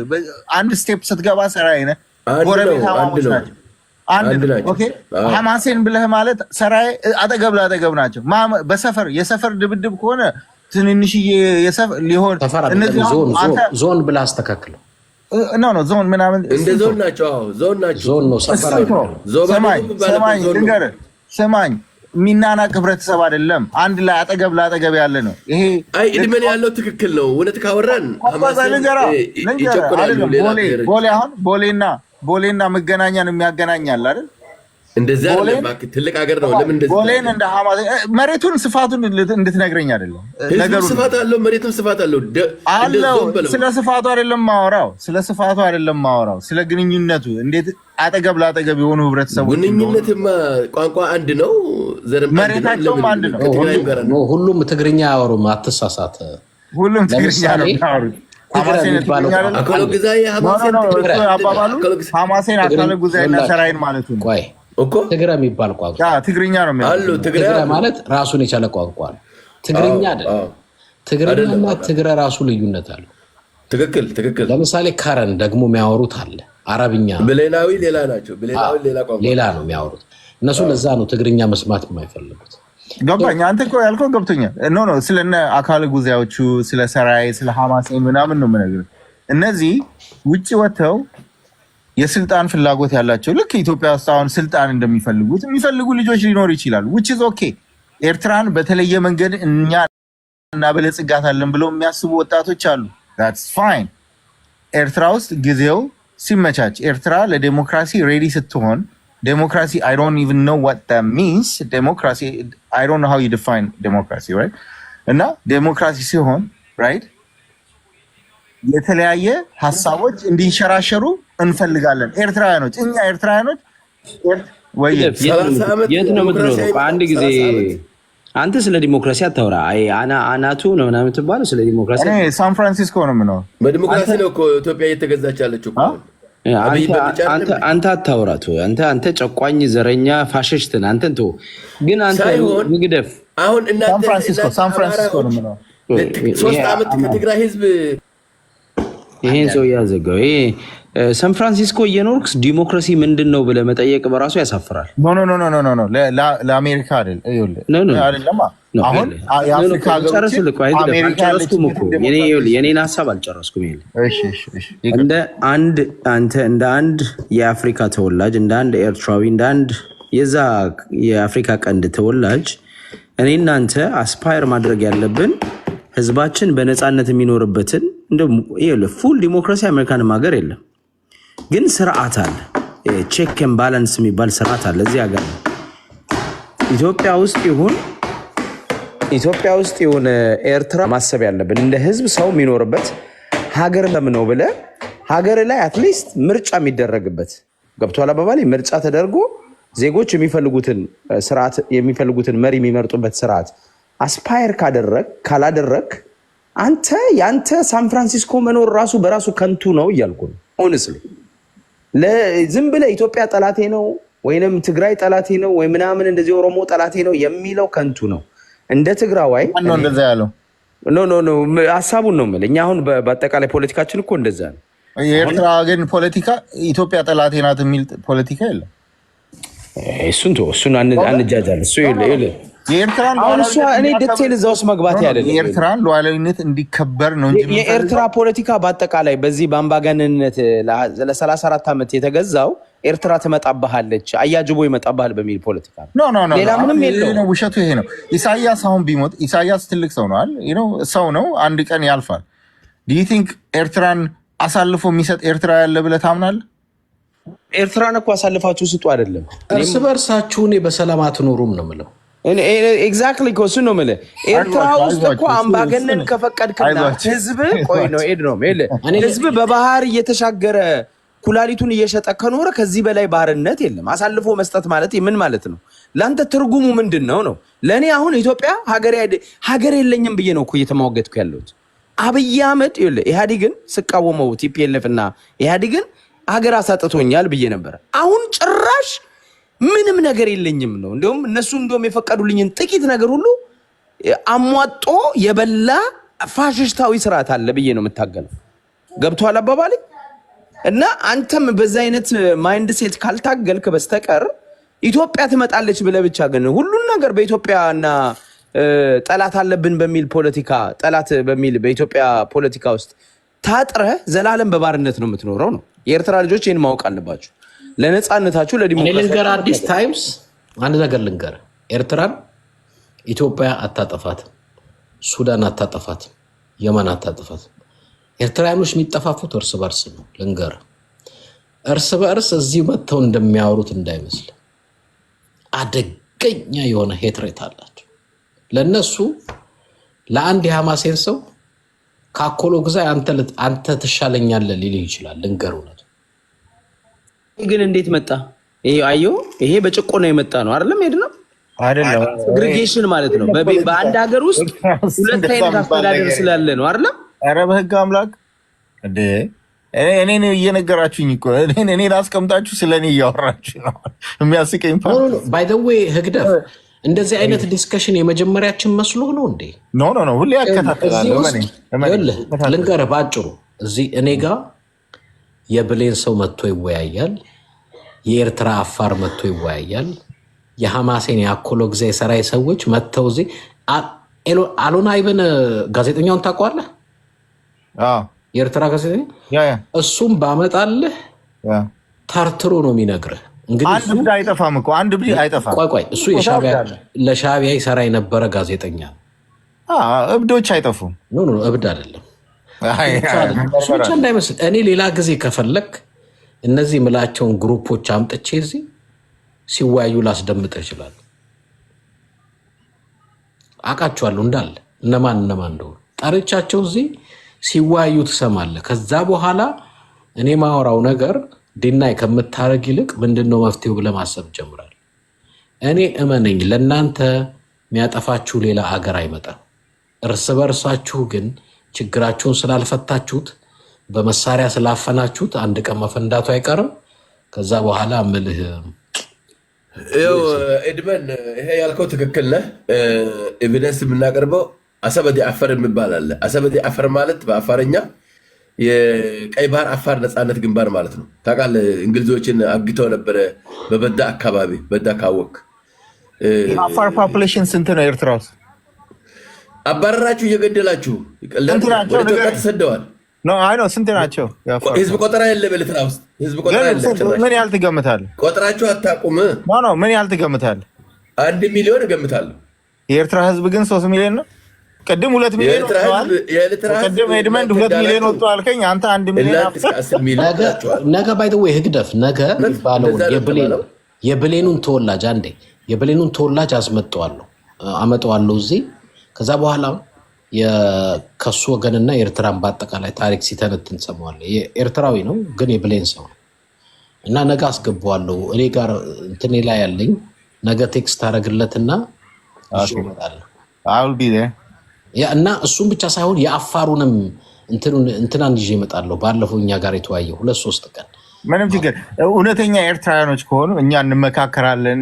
አንድ ስቴፕ ስትገባ ሰራይ ነህ። ጎረቤት ሐማሞች ናቸው። አንድ ኦኬ ሐማሴን ብለህ ማለት ሰራይ አጠገብ ለአጠገብ ናቸው። በሰፈር የሰፈር ድብድብ ከሆነ ትንንሽዬ የሰፈር ሊሆን እነዚህ ዞን ብለህ አስተካክለው። ኖ ዞን ምናምን እንደ ዞን ናቸው። አዎ ዞን ናቸው። ዞን ነው ሰፈር ሰማኝ ልንገርህ፣ ሰማኝ ሚናናቅ ህብረተሰብ አይደለም። አንድ ላይ አጠገብ ለአጠገብ ያለ ነው። ይሄ እድሜን ያለው ትክክል ነው። እውነት ካወራን ቦሌና መገናኛን የሚያገናኛል አይደል? እንደዚያ ትልቅ ሀገር ነው። ለምን እንደዚህ ቦሌን እንደ ሐማሴን መሬቱን ስፋቱን እንድትነግረኝ አይደለም። ነገሩ ስፋት አለው፣ መሬቱም ስፋት አለው። ስለ ስፋቱ አይደለም ማወራው፣ ስለ ግንኙነቱ እንዴት አጠገብ ለአጠገብ የሆኑ ህብረተሰቦች። ግንኙነትማ ቋንቋ አንድ ነው፣ መሬታቸውም አንድ ነው። ሁሉም ትግርኛ አያወሩም፣ አትሳሳት። ሁሉም ትግርኛ ነው የሚያወሩት። ሐማሴን አካል ጉዛይና ሰራይን ማለት ነው እኮ ትግረ የሚባል ቋንቋ ትግርኛ ነው የሚያወሩት። ትግረ ማለት ራሱን የቻለ ቋንቋ ነው። ትግርኛ አይደለም። ትግርኛና ትግረ ራሱ ልዩነት አለው። ትክክል። ለምሳሌ ከረን ደግሞ የሚያወሩት አለ። አረብኛ ብሌናዊ ሌላ ናቸው። ብሌናዊ ሌላ ነው የሚያወሩት እነሱ። ለዛ ነው ትግርኛ መስማት የማይፈልጉት። ገባኝ። አንተ እኮ ያልከው ገብቶኛል። ኖ ስለነ አካል ጉዛዮቹ ስለ ሰራይ ስለ ሐማሴን ምናምን ነው የምነግርህ። እነዚህ ውጭ ወጥተው የስልጣን ፍላጎት ያላቸው ልክ ኢትዮጵያ ውስጥ አሁን ስልጣን እንደሚፈልጉት የሚፈልጉ ልጆች ሊኖር ይችላሉ። which is okay። ኤርትራን በተለየ መንገድ እኛ እናበለጽጋታለን ብለው የሚያስቡ ወጣቶች አሉ። that's fine። ኤርትራ ውስጥ ጊዜው ሲመቻች ኤርትራ ለዲሞክራሲ ሬዲ ስትሆን democracy, I don't even know what that means. Democracy, I don't know how you define democracy, right? እና ዴሞክራሲ ሲሆን right የተለያየ ሀሳቦች እንዲንሸራሸሩ እንፈልጋለን ኤርትራውያኖች። እኛ ኤርትራውያኖች የት ነው የምትኖረው? በአንድ ጊዜ አንተ ስለ ዲሞክራሲ አታውራ። አናቱ ነው ምናምን ትባለው ስለ ዲሞክራሲ። ሳን ፍራንሲስኮ ነው የምኖረው። በዲሞክራሲ ነው እኮ ኢትዮጵያ እየተገዛች ያለችው እኮ። አንተ አታውራቱ። አንተ ጨቋኝ፣ ዘረኛ፣ ፋሽስትን አንተን ተው። ግን አንተ ንግደፍ። አሁን እናንተ ሳን ፍራንሲስኮ ነው የምኖረው። 3 ዓመት ከትግራይ ህዝብ ይሄን ሰው ያዘጋው። ይሄ ሳን ፍራንሲስኮ እየኖርክ ዲሞክራሲ ምንድን ነው ብለህ መጠየቅ በራሱ ያሳፍራል። ኖ ለአሜሪካ አይደል? አይደለም። አሁን የአፍሪካ ሀገሮች የኔን ሀሳብ አልጨረስኩም። እንደ አንድ አንተ እንደ አንድ የአፍሪካ ተወላጅ እንደ አንድ ኤርትራዊ እንደ አንድ የዛ የአፍሪካ ቀንድ ተወላጅ እኔ እናንተ አስፓየር ማድረግ ያለብን ህዝባችን በነፃነት የሚኖርበትን ፉል ዲሞክራሲ አሜሪካንም ሀገር የለም፣ ግን ስርዓት አለ። ቼክ ኤንድ ባላንስ የሚባል ስርዓት አለ እዚህ ሀገር ነው። ኢትዮጵያ ውስጥ ይሁን ኤርትራ ማሰብ ያለብን እንደ ህዝብ ሰው የሚኖርበት ሀገር ነው ብለ ሀገር ላይ አትሊስት ምርጫ የሚደረግበት ገብቷል አባባሌ። ምርጫ ተደርጎ ዜጎች የሚፈልጉትን መሪ የሚመርጡበት ስርዓት አስፓየር ካላደረግ ያንተ ሳን ፍራንሲስኮ መኖር ራሱ በራሱ ከንቱ ነው እያልኩ ነው። ሆነስሊ ዝም ብለህ ኢትዮጵያ ጠላቴ ነው ወይንም ትግራይ ጠላቴ ነው ወይ ምናምን እንደዚህ ኦሮሞ ጠላቴ ነው የሚለው ከንቱ ነው። እንደ ትግራዋይ ነው እንደዛ ያለው ኖ ሀሳቡን ነው የምልህ። እኛ አሁን በአጠቃላይ ፖለቲካችን እኮ እንደዛ ነው። የኤርትራ ግን ፖለቲካ ኢትዮጵያ ጠላቴ ናት የሚል ፖለቲካ የለም። እሱን አንጃጃል። እሱ አሁን እኔ ዲቴል እዛ ውስጥ መግባት ያደለ የኤርትራን ሉዓላዊነት እንዲከበር ነው እንጂ የኤርትራ ፖለቲካ በአጠቃላይ በዚህ በአምባገነንነት ለ34 ዓመት የተገዛው ኤርትራ ትመጣብሃለች አያጅቦ ይመጣብሃል በሚል ፖለቲካ ነው። ሌላ ምንም የለውም። ውሸቱ ይሄ ነው። ኢሳያስ አሁን ቢሞት ኢሳያስ ትልቅ ሰው ነው አይደል? ሰው ነው፣ አንድ ቀን ያልፋል። ዱ ዩ ቲንክ ኤርትራን አሳልፎ የሚሰጥ ኤርትራ ያለ ብለህ ታምናለህ? ኤርትራን እኮ አሳልፋችሁ ስጡ አይደለም፣ እርስ በርሳችሁ በሰላም አትኖሩም ነው የምለው። ኤግዛክትሊ እሱ ነው የምልህ። ኤርትራ ውስጥ እኮ አምባገነን ከፈቀድክና ህዝብ ህዝብ በባህር እየተሻገረ ኩላሊቱን እየሸጠ ከኖረ ከዚህ በላይ ባርነት የለም። አሳልፎ መስጠት ማለት ምን ማለት ነው? ለአንተ ትርጉሙ ምንድን ነው? ለእኔ አሁን ኢትዮጵያ ሀገር የለኝም ብዬ ነው እኮ እየተሟገትኩ ያለሁት። አብይ አህመድ ኢህአዴግን ስቃወመው ቲፒኤልኤፍ እና ኢህአዴግን ሀገር አሳጥቶኛል ብዬ ነበረ። አሁን ጭራሽ ምንም ነገር የለኝም ነው። እነሱ የፈቀዱልኝን ጥቂት ነገር ሁሉ አሟጦ የበላ ፋሽስታዊ ስርዓት አለ ብዬ ነው የምታገለው። ገብቶሃል አባባሌ? እና አንተም በዛ አይነት ማይንድ ሴት ካልታገልክ በስተቀር ኢትዮጵያ ትመጣለች ብለህ ብቻ ግን ሁሉን ነገር በኢትዮጵያና ጠላት አለብን በሚል ፖለቲካ በኢትዮጵያ ፖለቲካ ውስጥ ታጥረህ ዘላለም በባርነት ነው የምትኖረው ነው። የኤርትራ ልጆች ይህን ማወቅ አለባችሁ። ለነፃነታችሁ ለዲሞክራሲ ልንገር፣ አዲስ ታይምስ አንድ ነገር ልንገር። ኤርትራን ኢትዮጵያ አታጠፋት፣ ሱዳን አታጠፋት፣ የመን አታጠፋት። ኤርትራውያኖች የሚጠፋፉት እርስ በርስ ነው። ልንገር፣ እርስ በርስ እዚህ መጥተው እንደሚያወሩት እንዳይመስል አደገኛ የሆነ ሄትሬት አላቸው። ለነሱ ለአንድ የሐማሴን ሰው ካኮሎ ግዛ አንተ ትሻለኛለህ ሊልህ ይችላል። ልንገር፣ እውነት ግን እንዴት መጣ? ይሄ በጭቆና የመጣ ነው አይደለም? ሄድ ነው አይደለም? አግሪጌሽን ማለት ነው። በአንድ ሀገር ውስጥ ሁለት አይነት አስተዳደር ስላለ ነው አይደለም? ኧረ በህግ አምላክ እንዴ! እኔ እየነገራችሁኝ እኮ እኔን አስቀምጣችሁ ስለኔ እያወራችሁ ነው። የሚያስቀኝ ባይ ዘ ዌይ ህግደፍ እንደዚህ አይነት ዲስከሽን የመጀመሪያችን መስሎ ነው እንዴ? ኖ ሁሌ ያከታተላለሁ። ልንገርህ በአጭሩ እዚህ እኔ ጋር የብሌን ሰው መጥቶ ይወያያል፣ የኤርትራ አፋር መጥቶ ይወያያል፣ የሐማሴን የአኮሎ ጊዜ የሰራይ ሰዎች መጥተው እዚህ አሉና አይበን ጋዜጠኛውን ታውቀዋለህ? የኤርትራ ጋዜጠኛ እሱም ባመጣልህ ታርትሮ ነው የሚነግርህ። አንድ ብድ አይጠፋም እኮ አንድ ብድ አይጠፋም። ቆይ እሱ ለሻዕቢያ ይሰራ የነበረ ጋዜጠኛ እብዶች አይጠፉም። ኖ እብድ አይደለም እሱ ብቻ እንዳይመስል። እኔ ሌላ ጊዜ ከፈለክ እነዚህ ምላቸውን ግሩፖች አምጥቼ እዚህ ሲወያዩ ላስደምጥህ ይችላል። አውቃቸዋለሁ እንዳለ እነማን እንደሆኑ ጠርቻቸው እዚህ ሲወያዩ ትሰማለህ። ከዛ በኋላ እኔ ማወራው ነገር ዲናይ ከምታረግ ይልቅ ምንድነው መፍትሄው ብለህ ማሰብ ጀምራል። እኔ እመነኝ፣ ለእናንተ የሚያጠፋችሁ ሌላ አገር አይመጣም። እርስ በርሳችሁ ግን ችግራችሁን ስላልፈታችሁት በመሳሪያ ስላፈናችሁት አንድ ቀን መፈንዳቱ አይቀርም። ከዛ በኋላ ምልህ ኤድመን ይሄ ያልከው ትክክል ነህ። ኤቪደንስ የምናቀርበው አሰበዲ አፈር የሚባል አለ። አሰበዲ አፈር ማለት በአፋርኛ የቀይ ባህር አፋር ነፃነት ግንባር ማለት ነው። ታውቃለህ፣ እንግሊዞችን አግተው ነበረ በበዳ አካባቢ። በዳ ካወቅ አፋር ፖፑሌሽን ስንት ነው? ኤርትራ ውስጥ አባረራችሁ፣ እየገደላችሁ ወደ ኢትዮጵያ ተሰደዋል። ኖ አይ ነው ስንት ናቸው? ህዝብ ቆጠራ የለም ኤርትራ ውስጥ ህዝብ ቆጠራ የለም። ምን ያህል ትገምታለህ? ቆጥራችሁ አታውቁም? ኖ ምን ያህል ትገምታለህ? 1 ሚሊዮን እገምታለሁ። የኤርትራ ህዝብ ግን 3 ሚሊዮን ነው። ቅድም 2 ሚሊዮን ወጥቷል። ቅድም ኤድመንድ 2 ሚሊዮን ወጥቶ አልከኝ። አንተ 1 ሚሊዮን ነገ ባይ ዘ ወይ ህግደፍ ነገ የሚባለው የብሌኑን ተወላጅ አንዴ የብሌኑን ተወላጅ አመጣዋለሁ እዚህ። ከዛ በኋላ ከሱ ወገንና ኤርትራን በአጠቃላይ ታሪክ ሲተነትን ሰማዋለሁ። ኤርትራዊ ነው ግን የብሌን ሰው ነው እና ነገ አስገባዋለሁ። እኔ ጋር እንትኔ ላይ ያለኝ ነገ ቴክስት አደረግለትና እመጣለሁ እና እሱም ብቻ ሳይሆን የአፋሩንም እንትናን ይዤ እመጣለሁ። ባለፈው እኛ ጋር የተወያየው 2-3 ቀን ምንም ችግር እውነተኛ ኤርትራውያኖች ከሆኑ እኛ እንመካከራለን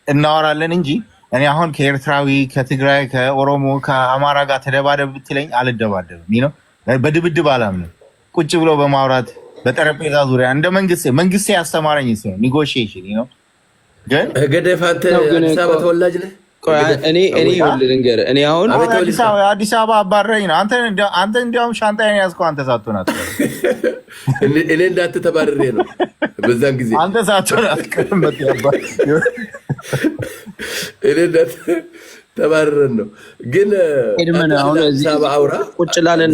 እናወራለን እንጂ እኔ አሁን ከኤርትራዊ ከትግራይ ከኦሮሞ ከአማራ ጋር ተደባደብ ብትለኝ አልደባደብም ነው። በድብድብ አላምንም። ቁጭ ብሎ በማውራት በጠረጴዛ ዙሪያ እንደ መንግስቴ ያስተማረኝ ነው ኔጎሽዬሽን ነው። ግን ገደፍ አንተ አዲስ አበባ ተወላጅ ነህ? እኔ ልንገርህ እኔ አሁን አዲስ አበባ አባረኝ ነው። አንተ እንዲያውም ሻንጣዬን ያዝከው አንተ ሳትሆን አትቀርም። እኔ እንዳትተባረሬ ነው በዛን ጊዜ አንተ ሳትሆን አትቀርም። እኔ እንዳትተባረረን ነው። ግን አዲስ አበባ አውራ ቁጭ ላለን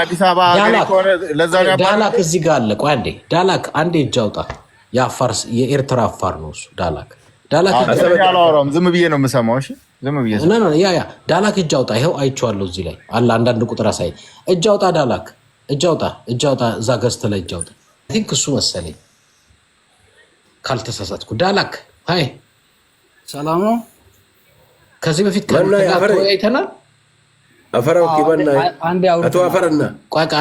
አዲስ አበባ ዳላክ እዚህ ጋር አለ። ቆይ አንዴ ዳላክ አንዴ እጅ አውጣ። የኤርትራ አፋር ነው እሱ ዳላክ አላወራውም። ዝም ብዬ ነው የምሰማው። እሺ ዝም ብዬ ዳላክ እጅ አውጣ። ይኸው አይቼዋለሁ እዚህ ላይ አለ። አንዳንድ ቁጥር አሳይ። እጅ አውጣ ዳላክ እጅ አውጣ። እዛ ገዝተ ላይ እጅ አውጣ። ቲንክ እሱ መሰለኝ ካልተሳሳትኩ። ዳላክ ሃይ ሰላም ነው። ከዚህ በፊት አይተናል። አፈራው ኪባና አቶ አፈርና ቋቃ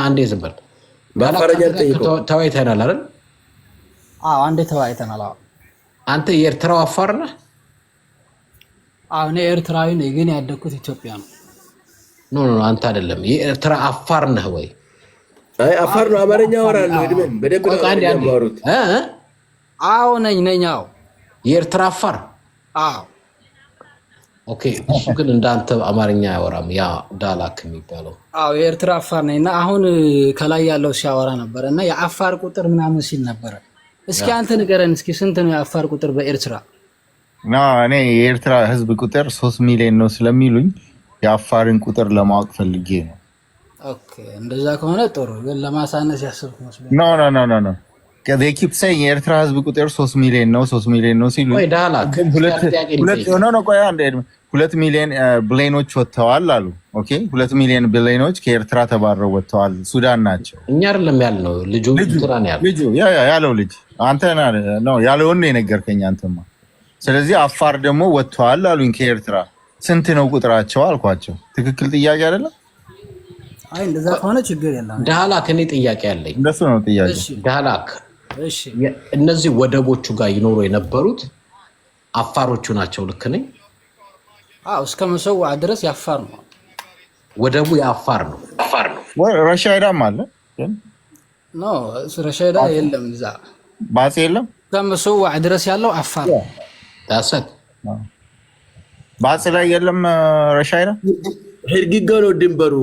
አንዴ ዝም በል። በአፈረኛ ተወያይተናል አይደል? አዎ አንዴ ተወያይተናል። አንተ የኤርትራው አፋር ነህ? አዎ እኔ ኤርትራዊ ነኝ ግን ያደግኩት ኢትዮጵያ ነው። ኖ አንተ አይደለም የኤርትራ አፋር ነህ ወይ? አይ አፋር ነው። አማርኛ አወራለሁ። እድሜን በደንብ ነው ያወሩት። አዎ ነኝ። አዎ የኤርትራ አፋር። አዎ ኦኬ። እሱ ግን እንዳንተ አማርኛ አያወራም። ያ ዳላክ የሚባለው አዎ የኤርትራ አፋር ነኝና አሁን ከላይ ያለው ሲያወራ ነበር እና የአፋር ቁጥር ምናምን ሲል ነበር። እስኪ አንተ ንገረን እስኪ ስንት ነው የአፋር ቁጥር በኤርትራ? እኔ የኤርትራ ህዝብ ቁጥር 3 ሚሊዮን ነው ስለሚሉኝ የአፋርን ቁጥር ለማወቅ ፈልጌ ነው። ኦኬ እንደዛ ከሆነ ጥሩ። ግን ለማሳነስ ያስብኩ መስሎኝ። ኖ they keep saying የኤርትራ ህዝብ ቁጥር 3 ሚሊዮን ነው ሲሉ ወይ ዳላክ 2 ሚሊዮን ብሌኖች ወጥተዋል አሉ። ኦኬ 2 ሚሊዮን ብሌኖች ከኤርትራ ተባረው ወጥተዋል። ሱዳን ናቸው። እኛ አይደለም ያልነው ልጁ ያለው ልጅ አንተ ነው ያለውን የነገርከኝ አንተማ። ስለዚህ አፋር ደግሞ ወጥተዋል አሉኝ ከኤርትራ። ስንት ነው ቁጥራቸው አልኳቸው። ትክክል ጥያቄ አይደለም? አይ እንደዛ ከሆነ ችግር የለም። ዳላክ እኔ ጥያቄ አለኝ። እንደሱ ነው ጥያቄ። ዳላክ እነዚህ ወደቦቹ ጋር ይኖሩ የነበሩት አፋሮቹ ናቸው። ልክ ነኝ? አዎ እስከ መሰዋ ድረስ ያፋር ነው። ወደቡ የአፋር ነው። ረሻይዳም አለ ኖ ረሻይዳ የለም። እዛ ባጽ የለም። ከመሰዋ ድረስ ያለው አፋር ነው። ታሰት ባጽ ላይ የለም ረሻይዳ። ህርግጎ ነው ድንበሩ።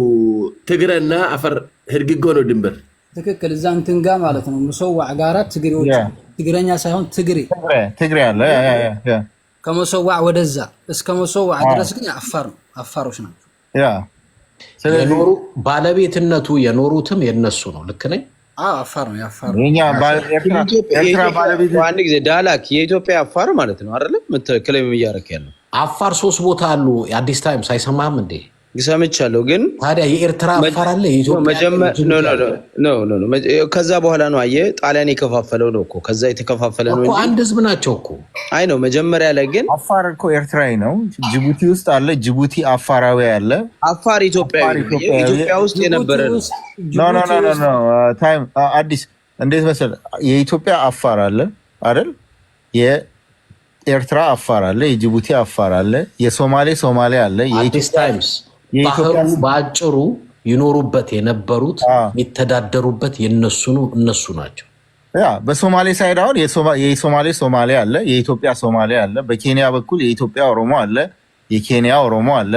ትግረና አፈር ህርግጎ ነው ድንበር። ትክክል። እዛ እንትን ጋር ማለት ነው መሰዋ ጋራ ትግሬዎች ትግረኛ ሳይሆን ትግሬ አለ። ከመሰዋ ወደዛ እስከ መሰዋ ድረስ ግን አፋር ነው። አፋሮች ናቸው። የኖሩ ባለቤትነቱ የኖሩትም የነሱ ነው። ልክ ነኝ? አፋር ነው። ያፋር አንድ ጊዜ ዳላክ የኢትዮጵያ አፋር ማለት ነው አይደለም? ክለም እያደረክ ያለው አፋር 3 ቦታ አሉ። አዲስ ታይም ሳይሰማህም እንዴ? ሰምቻለሁ። ግን ታዲያ የኤርትራ አፋር አለ ከዛ በኋላ ነው አየህ፣ ጣሊያን የከፋፈለው ነው እኮ። ከዛ የተከፋፈለ ነው እኮ አንድ ህዝብ ናቸው እኮ። አይ ነው መጀመሪያ ላይ ግን አፋር እኮ ኤርትራዊ ነው። ጅቡቲ ውስጥ አለ። ጅቡቲ አፋራዊ አለ። አፋር ኢትዮጵያዊ ኢትዮጵያ ውስጥ የነበረ ነው። ኖ ታይም አዲስ እንዴት መሰለህ፣ የኢትዮጵያ አፋር አለ አይደል? የኤርትራ አፋር አለ። የጅቡቲ አፋር አለ። የሶማሌ አለ። የአዲስ ታይምስ ባህሩ በአጭሩ ይኖሩበት የነበሩት የሚተዳደሩበት እነሱ ናቸው። በሶማሌ ሳይድ አሁን የሶማሌ አለ። የኢትዮጵያ ሶማሌ አለ። በኬንያ በኩል የኢትዮጵያ ኦሮሞ አለ። የኬንያ ኦሮሞ አለ።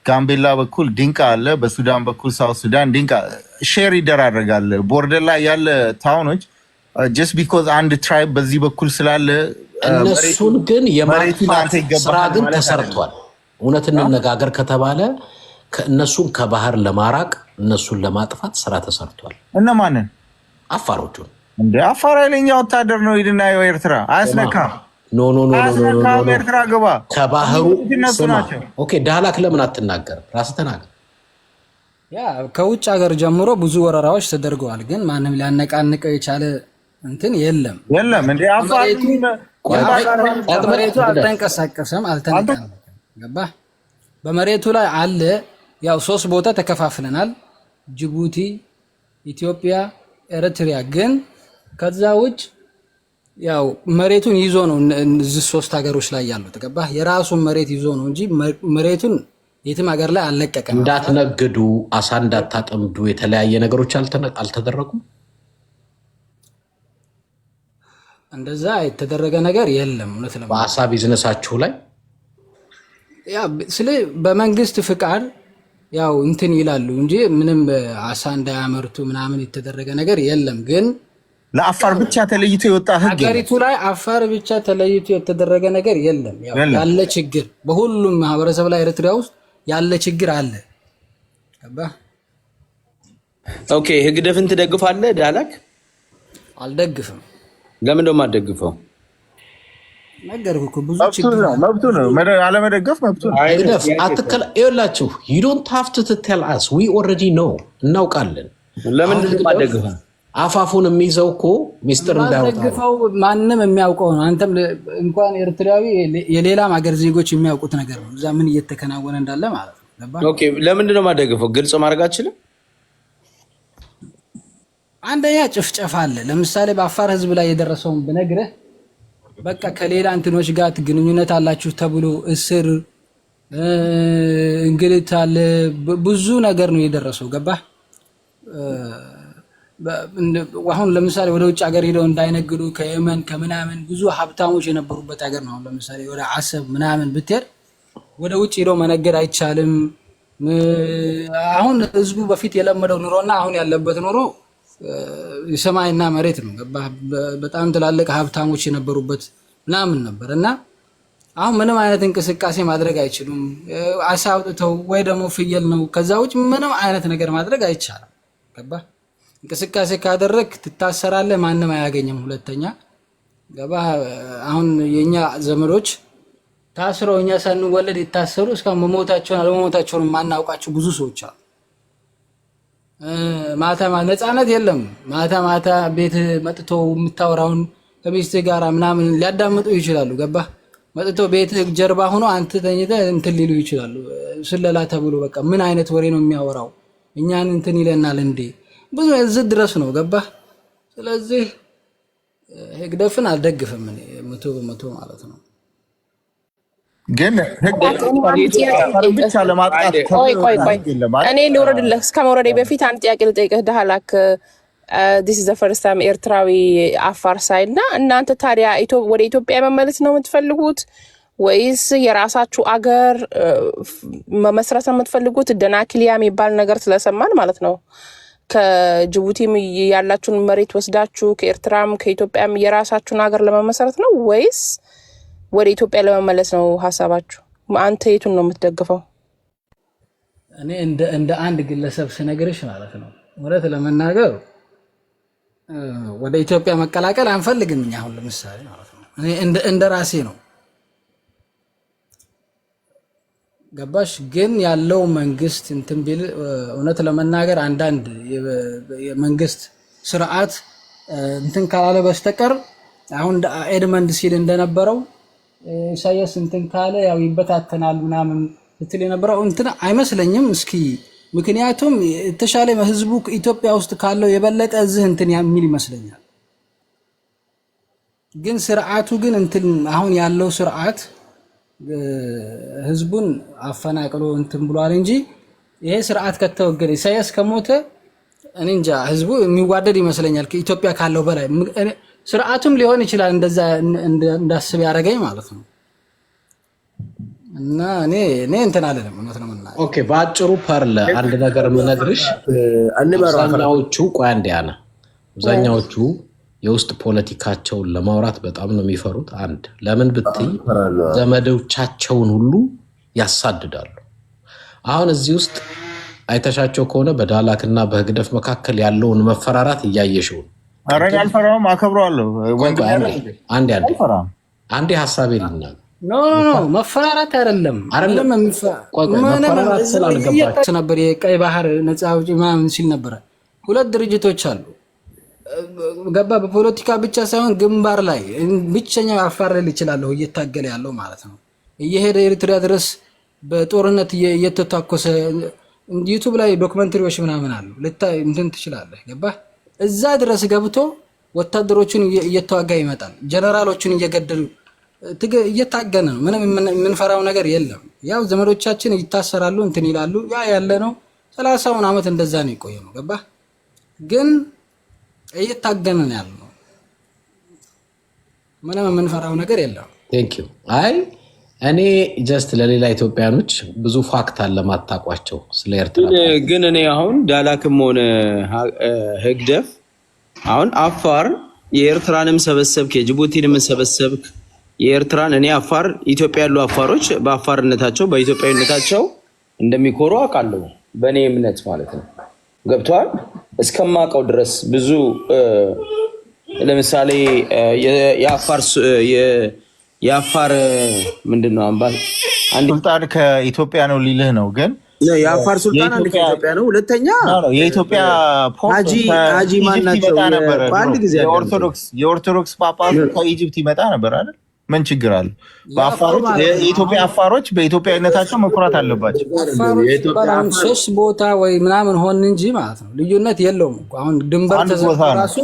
ጋምቤላ በኩል ዲንቃ አለ፣ በሱዳን በኩል ሳውት ሱዳን ዲንቃ ሼር ይደራረጋል። ቦርደር ላይ ያለ ታውኖች ጀስት ቢኮዝ አንድ ትራይብ በዚህ በኩል ስላለ እነሱን ግን የማጥፋት ስራ ግን ተሰርቷል። እውነት እንነጋገር ከተባለ እነሱን ከባህር ለማራቅ እነሱን ለማጥፋት ስራ ተሰርቷል። እነማንን? አፋሮቹን። እንደ አፋር ኃይለኛ ወታደር ነው። ሂድና ኤርትራ አያስነካም። ኖ ኤርትራ ግባ ከባህሩ እነሱ ናቸው። ኦኬ ዳህላክ ለምን አትናገር? ራስህ ተናገር። ያ ከውጭ ሀገር ጀምሮ ብዙ ወረራዎች ተደርገዋል፣ ግን ማንም ሊያነቃንቀው የቻለ እንትን የለም። እንደ አፋር መሬቱ አልተንቀሳቀሰም፣ አልተነቃነቀም። ገባህ? በመሬቱ ላይ አለ። ያው 3 ቦታ ተከፋፍለናል፣ ጅቡቲ፣ ኢትዮጵያ፣ ኤርትሪያ። ግን ከዛ ውጭ ያው መሬቱን ይዞ ነው እዚህ 3 ሀገሮች ላይ ያሉት። ገባህ? የራሱን መሬት ይዞ ነው እንጂ መሬቱን የትም ሀገር ላይ አልለቀቀም። እንዳትነግዱ፣ አሳ እንዳታጠምዱ የተለያየ ነገሮች አልተደረጉም። እንደዛ የተደረገ ነገር የለም። እውነት ለማለት በአሳ ቢዝነሳችሁ ላይ ያ ስለ በመንግስት ፍቃድ ያው እንትን ይላሉ እንጂ ምንም አሳ እንዳያመርቱ ምናምን የተደረገ ነገር የለም። ግን ለአፋር ብቻ ተለይቶ የወጣ ህግ ሀገሪቱ ላይ አፋር ብቻ ተለይቶ የተደረገ ነገር የለም። ያለ ችግር በሁሉም ማህበረሰብ ላይ ኤርትራ ውስጥ ያለ ችግር አለ። ገባህ? ኦኬ ህግደፍን ትደግፋለህ? ዳህላክ አልደግፍም። ለምን ነው የማትደግፈው? ነገርኩህ እኮ ብዙ ችግር ነው። መብቱ ነው አለመደገፍ መብቱ ነው። ህግደፍ አትከላ ይኸውላችሁ you don't have to tell us we already know እናውቃለን። ለምን ነው የማትደግፈው? አፋፉን የሚይዘው እኮ ሚስጥር እንዳያወጣው ማንም የሚያውቀው ነው። አንተም እንኳን ኤርትራዊ የሌላም ሀገር ዜጎች የሚያውቁት ነገር ነው። እዛ ምን እየተከናወነ እንዳለ ማለት ነው። ኦኬ ለምንድን ነው የማትደግፈው? ግልጽ ማድረግ አትችልም? አንደኛ ጭፍጨፋ አለ። ለምሳሌ በአፋር ህዝብ ላይ የደረሰውን ብነግርህ በቃ ከሌላ እንትኖች ጋር ግንኙነት አላችሁ ተብሎ እስር፣ እንግልት አለ። ብዙ ነገር ነው የደረሰው። ገባህ? አሁን ለምሳሌ ወደ ውጭ ሀገር ሄደው እንዳይነግዱ ከየመን ከምናምን ብዙ ሀብታሞች የነበሩበት ሀገር ነው። ለምሳሌ ወደ አሰብ ምናምን ብትሄድ ወደ ውጭ ሄደው መነገድ አይቻልም። አሁን ህዝቡ በፊት የለመደው ኑሮና አሁን ያለበት ኑሮ የሰማይና መሬት ነው። በጣም ትላልቅ ሀብታሞች የነበሩበት ምናምን ነበር እና አሁን ምንም አይነት እንቅስቃሴ ማድረግ አይችሉም። አሳ አውጥተው ወይ ደግሞ ፍየል ነው። ከዛ ውጭ ምንም አይነት ነገር ማድረግ አይቻልም። ገባህ? እንቅስቃሴ ካደረግ ትታሰራለህ፣ ማንም አያገኝም። ሁለተኛ ገባህ? አሁን የኛ ዘመዶች ታስረው እኛ ሳንወለድ የታሰሩ እስካሁን መሞታቸውን አለመሞታቸውን ማናውቃቸው ብዙ ሰዎች አሉ። ማታ ነፃነት የለም። ማታ ቤት መጥቶ የምታወራውን ከሚስት ጋር ምናምን ሊያዳምጡ ይችላሉ። ገባህ? መጥቶ ቤት ጀርባ ሆኖ አንተ ተኝተህ እንትን ሊሉ ይችላሉ። ስለላ ተብሎ በቃ ምን አይነት ወሬ ነው የሚያወራው? እኛን እንትን ይለናል እንዴ? ብዙ እዚህ ድረስ ነው። ገባህ? ስለዚህ ህግደፍን አልደግፍም እኔ 100% ማለት ነው። ግን ብቻ ለማጥቃት እኔ ልውረድልህ። እስከ መውረዴ በፊት አንድ ጥያቄ ልጠይቅህ። ዳህላክ ዲስ ኢዝ ዘ ፈርስት ታይም ኤርትራዊ አፋር ሳይድ እና እናንተ ታዲያ ወደ ኢትዮጵያ መመለስ ነው የምትፈልጉት ወይስ የራሳችሁ አገር መመስረት ነው የምትፈልጉት? ደናክሊያ የሚባል ነገር ስለሰማን ማለት ነው ከጅቡቲም ያላችሁን መሬት ወስዳችሁ ከኤርትራም ከኢትዮጵያም የራሳችሁን ሀገር ለመመስረት ነው ወይስ ወደ ኢትዮጵያ ለመመለስ ነው ሀሳባችሁ? አንተ የቱን ነው የምትደግፈው? እኔ እንደ አንድ ግለሰብ ስነግርሽ ማለት ነው እውነት ለመናገር ወደ ኢትዮጵያ መቀላቀል አንፈልግም እኛ አሁን ለምሳሌ ማለት ነው። እኔ እንደ ራሴ ነው። ገባሽ? ግን ያለው መንግስት እንትን ቢል እውነት ለመናገር አንዳንድ የመንግስት ስርዓት እንትን ካላለ በስተቀር አሁን ኤድመንድ ሲል እንደነበረው ኢሳያስ እንትን ካለ ያው ይበታተናል ምናምን ልትል የነበረው እንትን አይመስለኝም። እስኪ ምክንያቱም የተሻለ ህዝቡ ኢትዮጵያ ውስጥ ካለው የበለጠ እዚህ እንትን የሚል ይመስለኛል። ግን ስርዓቱ ግን እንትን አሁን ያለው ስርዓት ህዝቡን አፈናቅሎ እንትን ብሏል እንጂ ይሄ ስርዓት ከተወገደ ኢሳያስ ከሞተ እኔ እንጃ ህዝቡ የሚዋደድ ይመስለኛል ከኢትዮጵያ ካለው በላይ። ስርዓቱም ሊሆን ይችላል እንደዛ እንዳስብ ያደረገኝ ማለት ነው። እና እኔ እንትን አለለም እውነት ነው። ኦኬ በአጭሩ ፐርለ አንድ ነገር የምነግርሽ አብዛኛዎቹ ቆይ አንዴ ያነ አብዛኛዎቹ የውስጥ ፖለቲካቸውን ለማውራት በጣም ነው የሚፈሩት። አንድ ለምን ብትይ ዘመዶቻቸውን ሁሉ ያሳድዳሉ። አሁን እዚህ ውስጥ አይተሻቸው ከሆነ በዳላክና በህግደፍ መካከል ያለውን መፈራራት እያየሽው ነው። አረን አልፈራውም፣ አከብረዋለሁ። አንዴ ሀሳቤ ልናገር። ኖ መፈራራት አይደለም መፈራራት ስላልገባቸው ነበር። የቀይ ባህር ነፃ አውጪ ምናምን ሲል ነበረ። ሁለት ድርጅቶች አሉ ገባ። በፖለቲካ ብቻ ሳይሆን ግንባር ላይ ብቸኛው አፋር ላይ ይችላለሁ እየታገለ ያለው ማለት ነው። እየሄደ ኤርትራ ድረስ በጦርነት እየተታኮሰ ዩቲዩብ ላይ ዶክመንተሪዎች ምናምን አሉ ልታይ እንትን ትችላለህ። ገባ እዛ ድረስ ገብቶ ወታደሮቹን እየተዋጋ ይመጣል። ጀነራሎቹን እየገደሉ እየታገነ ነው። ምንም የምንፈራው ነገር የለም። ያው ዘመዶቻችን ይታሰራሉ እንትን ይላሉ። ያ ያለ ነው 30 ዓመት እንደዛ ነው የቆየ ነው። ገባ ግን እየታገነ ነው ያለው። ምንም የምንፈራው ነገር የለም። ቴንክ ዩ። አይ እኔ ጀስት ለሌላ ኢትዮጵያኖች ብዙ ፋክት አለ ማታቋቸው ስለ ኤርትራ። ግን እኔ አሁን ዳላክም ሆነ ህግደፍ አሁን አፋር የኤርትራንም ሰበሰብክ የጅቡቲንም ሰበሰብክ የኤርትራን እኔ አፋር ኢትዮጵያ ያሉ አፋሮች በአፋርነታቸው በኢትዮጵያዊነታቸው እንደሚኮሩ አውቃለሁ። በእኔ እምነት ማለት ነው። ገብቷል። እስከማውቀው ድረስ ብዙ ለምሳሌ የአፋር ምንድነው አምባል አንድ ሱልጣን ከኢትዮጵያ ነው ሊልህ ነው። ግን የአፋር ሱልጣን አንድ ከኢትዮጵያ ነው። ሁለተኛ የኢትዮጵያ ሀጂ ማን ናቸው? በአንድ ጊዜ የኦርቶዶክስ ጳጳስ ከኢጅፕት ይመጣ ነበር አይደል? ምን ችግር አለ? በአፋሮች የኢትዮጵያ አፋሮች በኢትዮጵያዊነታቸው መኩራት አለባቸው። አፋሮች 3 ቦታ ወይ ምናምን ሆን እንጂ ማለት ነው ልዩነት የለውም። አሁን ድንበር ተዘራሱ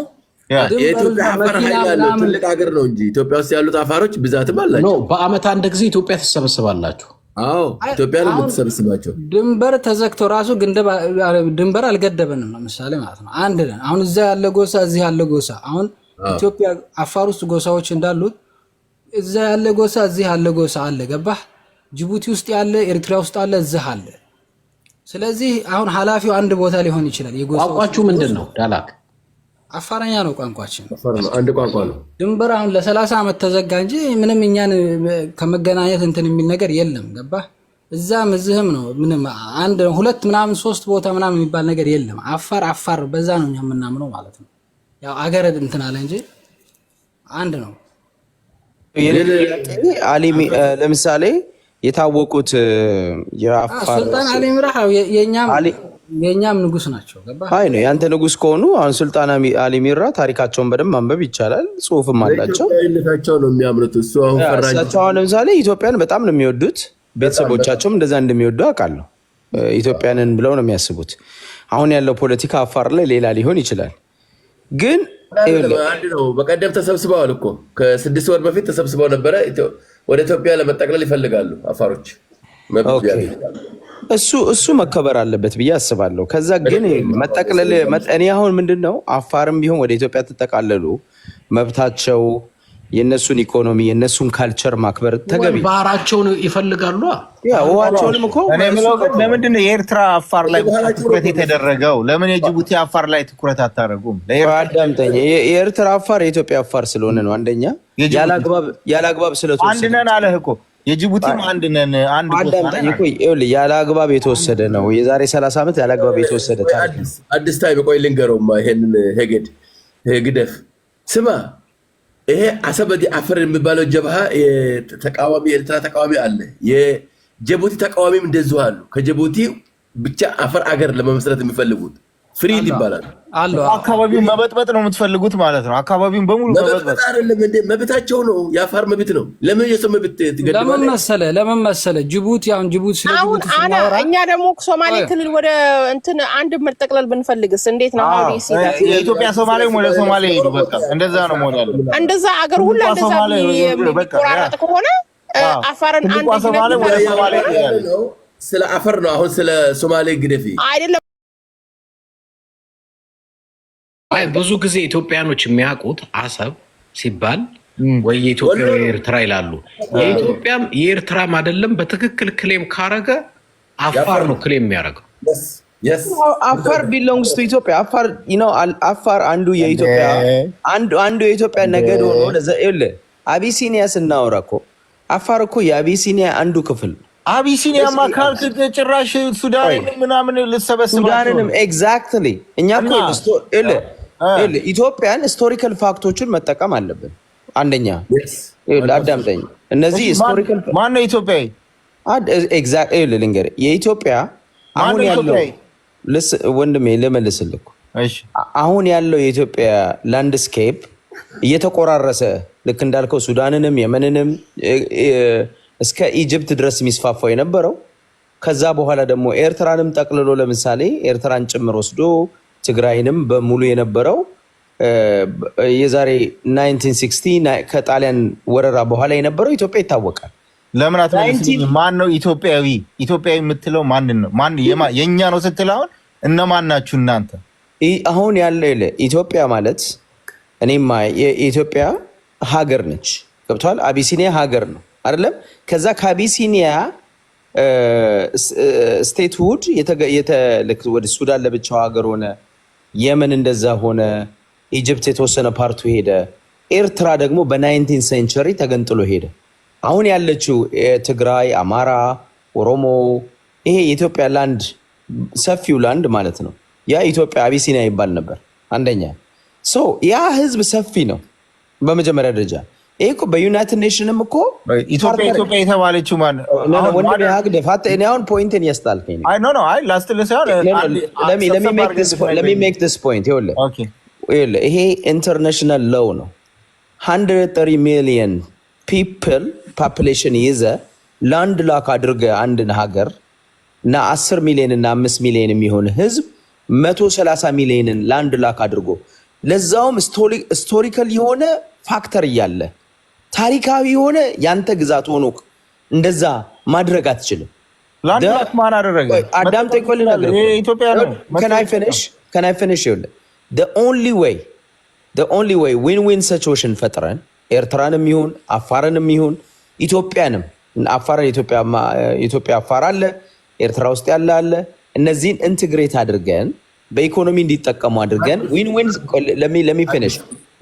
የኢትዮጵያ አፋር ኃይል ያለው ትልቅ ሀገር ነው እንጂ ኢትዮጵያ ውስጥ ያሉት አፋሮች ብዛትም አላቸው። በአመት አንድ ጊዜ ኢትዮጵያ ትሰበስባላችሁ። አዎ ኢትዮጵያ ነው የምትሰበስባቸው። ድንበር ተዘግቶ ራሱ ድንበር አልገደበንም። ለምሳሌ ማለት ነው አንድ ነን። አሁን እዛ ያለ ጎሳ እዚህ ያለ ጎሳ አሁን ኢትዮጵያ አፋር ውስጥ ጎሳዎች እንዳሉት እዛ ያለ ጎሳ እዚህ ያለ ጎሳ አለ። ገባህ? ጅቡቲ ውስጥ ያለ ኤርትራ ውስጥ አለ እዚህ አለ። ስለዚህ አሁን ኃላፊው አንድ ቦታ ሊሆን ይችላል። ቋንቋችሁ ምንድነው? ዳላክ አፋረኛ ነው ቋንቋችን። አንድ ቋንቋ ነው። ድንበር አሁን ለ30 ዓመት ተዘጋ እንጂ ምንም እኛን ከመገናኘት እንትን የሚል ነገር የለም። ገባህ? እዛም እዚህም ነው። ምንም አንድ ሁለት ምናምን 3 ቦታ ምናምን የሚባል ነገር የለም። አፋር በዛ ነው እኛ የምናምነው ማለት ነው። ያው አገር እንትን አለ እንጂ አንድ ነው። ለምሳሌ የታወቁት የአፋር ሱልጣን አሊ ሚራህ የኛም ንጉስ ናቸው። ገባህ? አይ ነው ያንተ ንጉስ ከሆኑ አሁን ሱልጣን አሊ ሚራህ ታሪካቸውን በደንብ ማንበብ ይቻላል። ጽሁፍም አላቸው። ኢትዮጵያዊነታቸው ነው የሚያምኑት። እሱ አሁን ፈራጅ ለምሳሌ ኢትዮጵያን በጣም ነው የሚወዱት። ቤተሰቦቻቸውም እንደዛ እንደሚወዱ አውቃለሁ። ኢትዮጵያንን ብለው ነው የሚያስቡት። አሁን ያለው ፖለቲካ አፋር ላይ ሌላ ሊሆን ይችላል ግን አንድ ነው። በቀደም ተሰብስበዋል እኮ ከ6 ወር በፊት ተሰብስበው ነበረ። ወደ ኢትዮጵያ ለመጠቅለል ይፈልጋሉ አፋሮች። እሱ መከበር አለበት ብዬ አስባለሁ። ከዛ ግን መጠቅለል እኔ አሁን ምንድነው አፋርም ቢሆን ወደ ኢትዮጵያ ተጠቃለሉ መብታቸው፣ የነሱን ኢኮኖሚ የነሱን ካልቸር ማክበር ተገቢ። ባህራቸውን ይፈልጋሉ። ውሃቸውንም እኮ ለምንድን ነው የኤርትራ አፋር ላይ ትኩረት የተደረገው? ለምን የጅቡቲ አፋር ላይ ትኩረት አታደርጉም? አዳምጠኝ። የኤርትራ አፋር የኢትዮጵያ አፋር ስለሆነ ነው። አንደኛ ያለአግባብ ስለተወሰደ አንድ ነን አለህ እኮ። የጅቡቲም አንድ ነን። ያለ አግባብ የተወሰደ ነው። የዛሬ 30 ዓመት ያለ አግባብ የተወሰደ አዲስ ታይም። ቆይ ልንገረውማ ይሄንን ህግደፍ ስማ። ይሄ አሰበዲ አፈር የሚባለው ጀብሃ ተቃዋሚ የኤርትራ ተቃዋሚ አለ። የጅቡቲ ተቃዋሚም እንደዚሁ አሉ። ከጅቡቲ ብቻ አፈር አገር ለመመስረት የሚፈልጉት ፍሪድ ይባላል። አካባቢውን መበጥበጥ ነው የምትፈልጉት ማለት ነው። አካባቢውን በሙሉ መበጥበጥ አይደለም እንዴ? መብታቸው ነው። የአፋር መብት ነው። ለምን የሰው መብት ትገድባለህ? ለምን መሰለህ? ጅቡቲ አሁን ጅቡቲ እኛ ደግሞ ሶማሌ ክልል ወደ እንትን አንድ መጠቅለል ብንፈልግስ እንዴት ነው? የኢትዮጵያ ሶማሌ ወደ ሶማሌ ሄዱ። በቃ እንደዛ ነው መሆን ያለበት። እንደዛ አገር ሁላ እንደዛ የሚቆራረጥ ከሆነ አፋርን አንድ ሶማሌ ወደ ሶማሌ ነው። ስለ አፈር ነው አሁን ስለ ሶማሌ ግደፊ አይደለም። ብዙ ጊዜ ኢትዮጵያኖች የሚያውቁት አሰብ ሲባል ወይ የኢትዮጵያ ኤርትራ ይላሉ። የኢትዮጵያም የኤርትራም አይደለም። በትክክል ክሌም ካረገ አፋር ነው ክሌም የሚያደርገው። አፋር ቢሎንግስ ቱ ኢትዮጵያ። አፋር አንዱ የኢትዮጵያ አንዱ የኢትዮጵያ ነገድ ሆኖ አቢሲኒያ ስናወራ እኮ አፋር እኮ የአቢሲኒያ አንዱ ክፍል። አቢሲኒያ ማካል ጭራሽ ሱዳን ምናምን ልትሰበስብ ሱዳንንም ኤግዛክትሊ። እኛ እኮ ኢትዮጵያን ሂስቶሪካል ፋክቶችን መጠቀም አለብን። አንደኛ አዳምጠኝ፣ እነዚህ ሂስቶሪካል ማነው ኢትዮጵያዊ? ኤግዛክትሊ ልንገርህ፣ የኢትዮጵያ አሁን ያለው ወንድሜ ልመልስልህ፣ አሁን ያለው የኢትዮጵያ ላንድስኬፕ እየተቆራረሰ ልክ እንዳልከው ሱዳንንም የመንንም እስከ ኢጅፕት ድረስ የሚስፋፋው የነበረው ከዛ በኋላ ደግሞ ኤርትራንም ጠቅልሎ ለምሳሌ ኤርትራን ጭምር ወስዶ ትግራይንም በሙሉ የነበረው የዛሬ 1960 ከጣሊያን ወረራ በኋላ የነበረው ኢትዮጵያ ይታወቃል። ለምን አትመልስልኝ? ማን ነው ኢትዮጵያዊ? ኢትዮጵያዊ የምትለው ማንን ነው? የእኛ ነው ስትል አሁን እነማን ናችሁ እናንተ? አሁን ያለ ኢትዮጵያ ማለት እኔማ የኢትዮጵያ ሀገር ነች። ገብቶሃል? አቢሲኒያ ሀገር ነው አይደለም? ከዛ ከአቢሲኒያ ስቴትሁድ ወደ ሱዳን ለብቻው ሀገር ሆነ፣ የመን እንደዛ ሆነ፣ ኢጅፕት የተወሰነ ፓርቱ ሄደ፣ ኤርትራ ደግሞ በ19 ሴንቸሪ ተገንጥሎ ሄደ። አሁን ያለችው ትግራይ፣ አማራ፣ ኦሮሞ ይሄ የኢትዮጵያ ላንድ ሰፊው ላንድ ማለት ነው። ያ ኢትዮጵያ አቢሲኒያ ይባል ነበር። አንደኛ ያ ህዝብ ሰፊ ነው በመጀመሪያ ደረጃ። ይሄ እኮ በዩናይትድ ኔሽንም እኮ ኢትዮጵያ የተባለችው አሁን ፖይንትን ያስጣልከኝ ይሄ ኢንተርናሽናል ሎው ነው። 130 ሚሊዮን ፒፕል ፖፑሌሽን ይዘ ላንድ ላክ አድርገ አንድን ሀገር እና 10 ሚሊዮን እና 5 ሚሊዮን የሚሆን ህዝብ 130 ሚሊዮንን ላንድ ላክ አድርጎ ለዛውም ስቶሪካል የሆነ ፋክተር እያለ ታሪካዊ የሆነ ያንተ ግዛት ሆኖ እንደዛ ማድረግ አትችልም። ላንድ ላክ ማን አደረገ? አዳምጠኝ እኮ ልነግርህ። ኢትዮጵያ ነው። Can I finish? The only way win-win situation ፈጥረን ኤርትራንም ይሁን አፋርንም ይሁን ኢትዮጵያንም አፋርን ኢትዮጵያ አፋር አለ፣ ኤርትራ ውስጥ ያለ አለ። እነዚህን ኢንተግሬት አድርገን በኢኮኖሚ እንዲጠቀሙ አድርገን ለሚ ፊኒሽ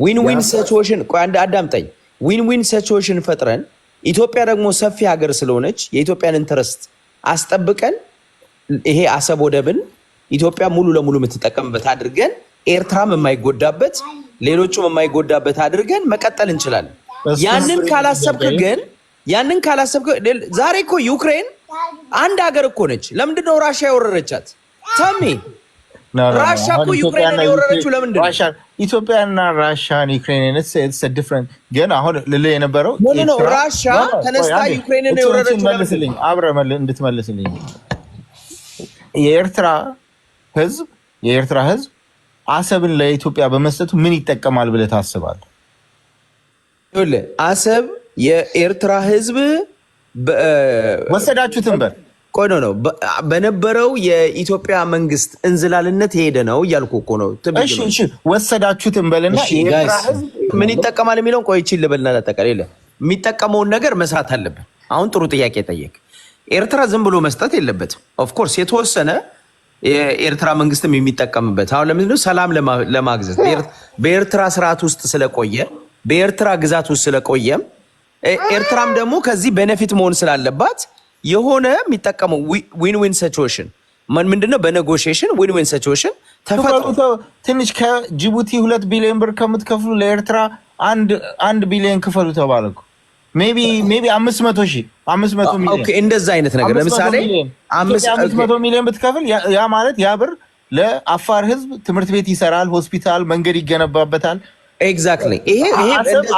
ዊን ሲቹዌሽን አዳምጠኝ። ዊን ሲቹዌሽን ፈጥረን ኢትዮጵያ ደግሞ ሰፊ ሀገር ስለሆነች የኢትዮጵያን ኢንተረስት አስጠብቀን ይሄ አሰብ ወደብን ኢትዮጵያ ሙሉ ለሙሉ የምትጠቀምበት አድርገን ኤርትራም የማይጎዳበት ሌሎቹም የማይጎዳበት አድርገን መቀጠል እንችላለን። ያንን ካላሰብክ ዛሬ እኮ ዩክሬን አንድ ሀገር እኮ ነች። ለምንድነው ራሽያ የወረረቻት? ተሚ ራሻ እኮ ዩክሬንን የወረረችው ለምንድን ነው? ኢትዮጵያና ራሻን ዩክሬንን ዲፍረንት ግን አሁን ልልህ የነበረው ራሻ ተነስታ ዩክሬንን የወረረችው መልስልኝ፣ አብረህ እንድትመልስልኝ። የኤርትራ ህዝብ አሰብን ለኢትዮጵያ በመስጠቱ ምን ይጠቀማል ብለህ ታስባለህ? አሰብ የኤርትራ ህዝብ ወሰዳችሁትን በል ነው በነበረው የኢትዮጵያ መንግስት እንዝላልነት ሄደ ነው እያልኩ እኮ ነው። እሺ ወሰዳችሁትን በልና የኤርትራ ህዝብ ምን ይጠቀማል የሚለውን ቆይቼ ልበልና ለጠቀለለ የሚጠቀመውን ነገር መስራት አለብን። አሁን ጥሩ ጥያቄ ጠየቅ። ኤርትራ ዝም ብሎ መስጠት የለበትም። ኦፍኮርስ የተወሰነ የኤርትራ መንግስትም የሚጠቀምበት አሁን ለምንድነው ሰላም ለማግዘት በኤርትራ ስርዓት ውስጥ ስለቆየ በኤርትራ ግዛት ውስጥ ስለቆየም ኤርትራም ደግሞ ከዚህ ቤኔፊት መሆን ስላለባት የሆነ የሚጠቀመው ዊን ሲቹዌሽን ምንድነው? በኔጎሽዬሽን ዊን ሲቹዌሽን ተፈጥሮ ትንሽ ከጅቡቲ 2 ቢሊዮን ብር ከምትከፍሉ ለኤርትራ 1 ቢሊዮን ክፈሉ ተባለኩ። ሜቢ 500 ሚሊዮን ኦኬ፣ እንደዛ አይነት ነገር ለምሳሌ 500 ሚሊዮን ብትከፍል ያ ማለት ያ ብር ለአፋር ህዝብ ትምህርት ቤት ይሰራል፣ ሆስፒታል፣ መንገድ ይገነባበታል። ኤግዛክትሊ ይሄ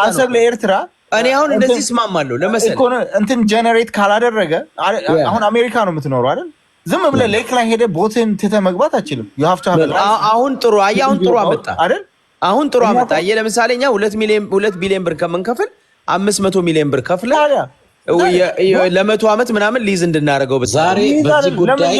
አሰብ ለኤርትራ እኔ አሁን እንደዚህ እስማማለሁ። ለምሳሌ እንትን ጀነሬት ካላደረገ አሁን አሜሪካ ነው የምትኖረው አይደል? ዝም ብለህ ሌክ ላይ ሄደህ ቦትን ትተህ መግባት አችልም። አሁን ጥሩ አመጣ አይደል? አሁን ጥሩ አመጣ። ለምሳሌ እኛ 2 ቢሊዮን ብር ከምንከፍል 500 ሚሊዮን ብር ከፍለ ለ100 ዓመት ምናምን ሊዝ እንድናደርገው ዛሬ በዚህ ጉዳይ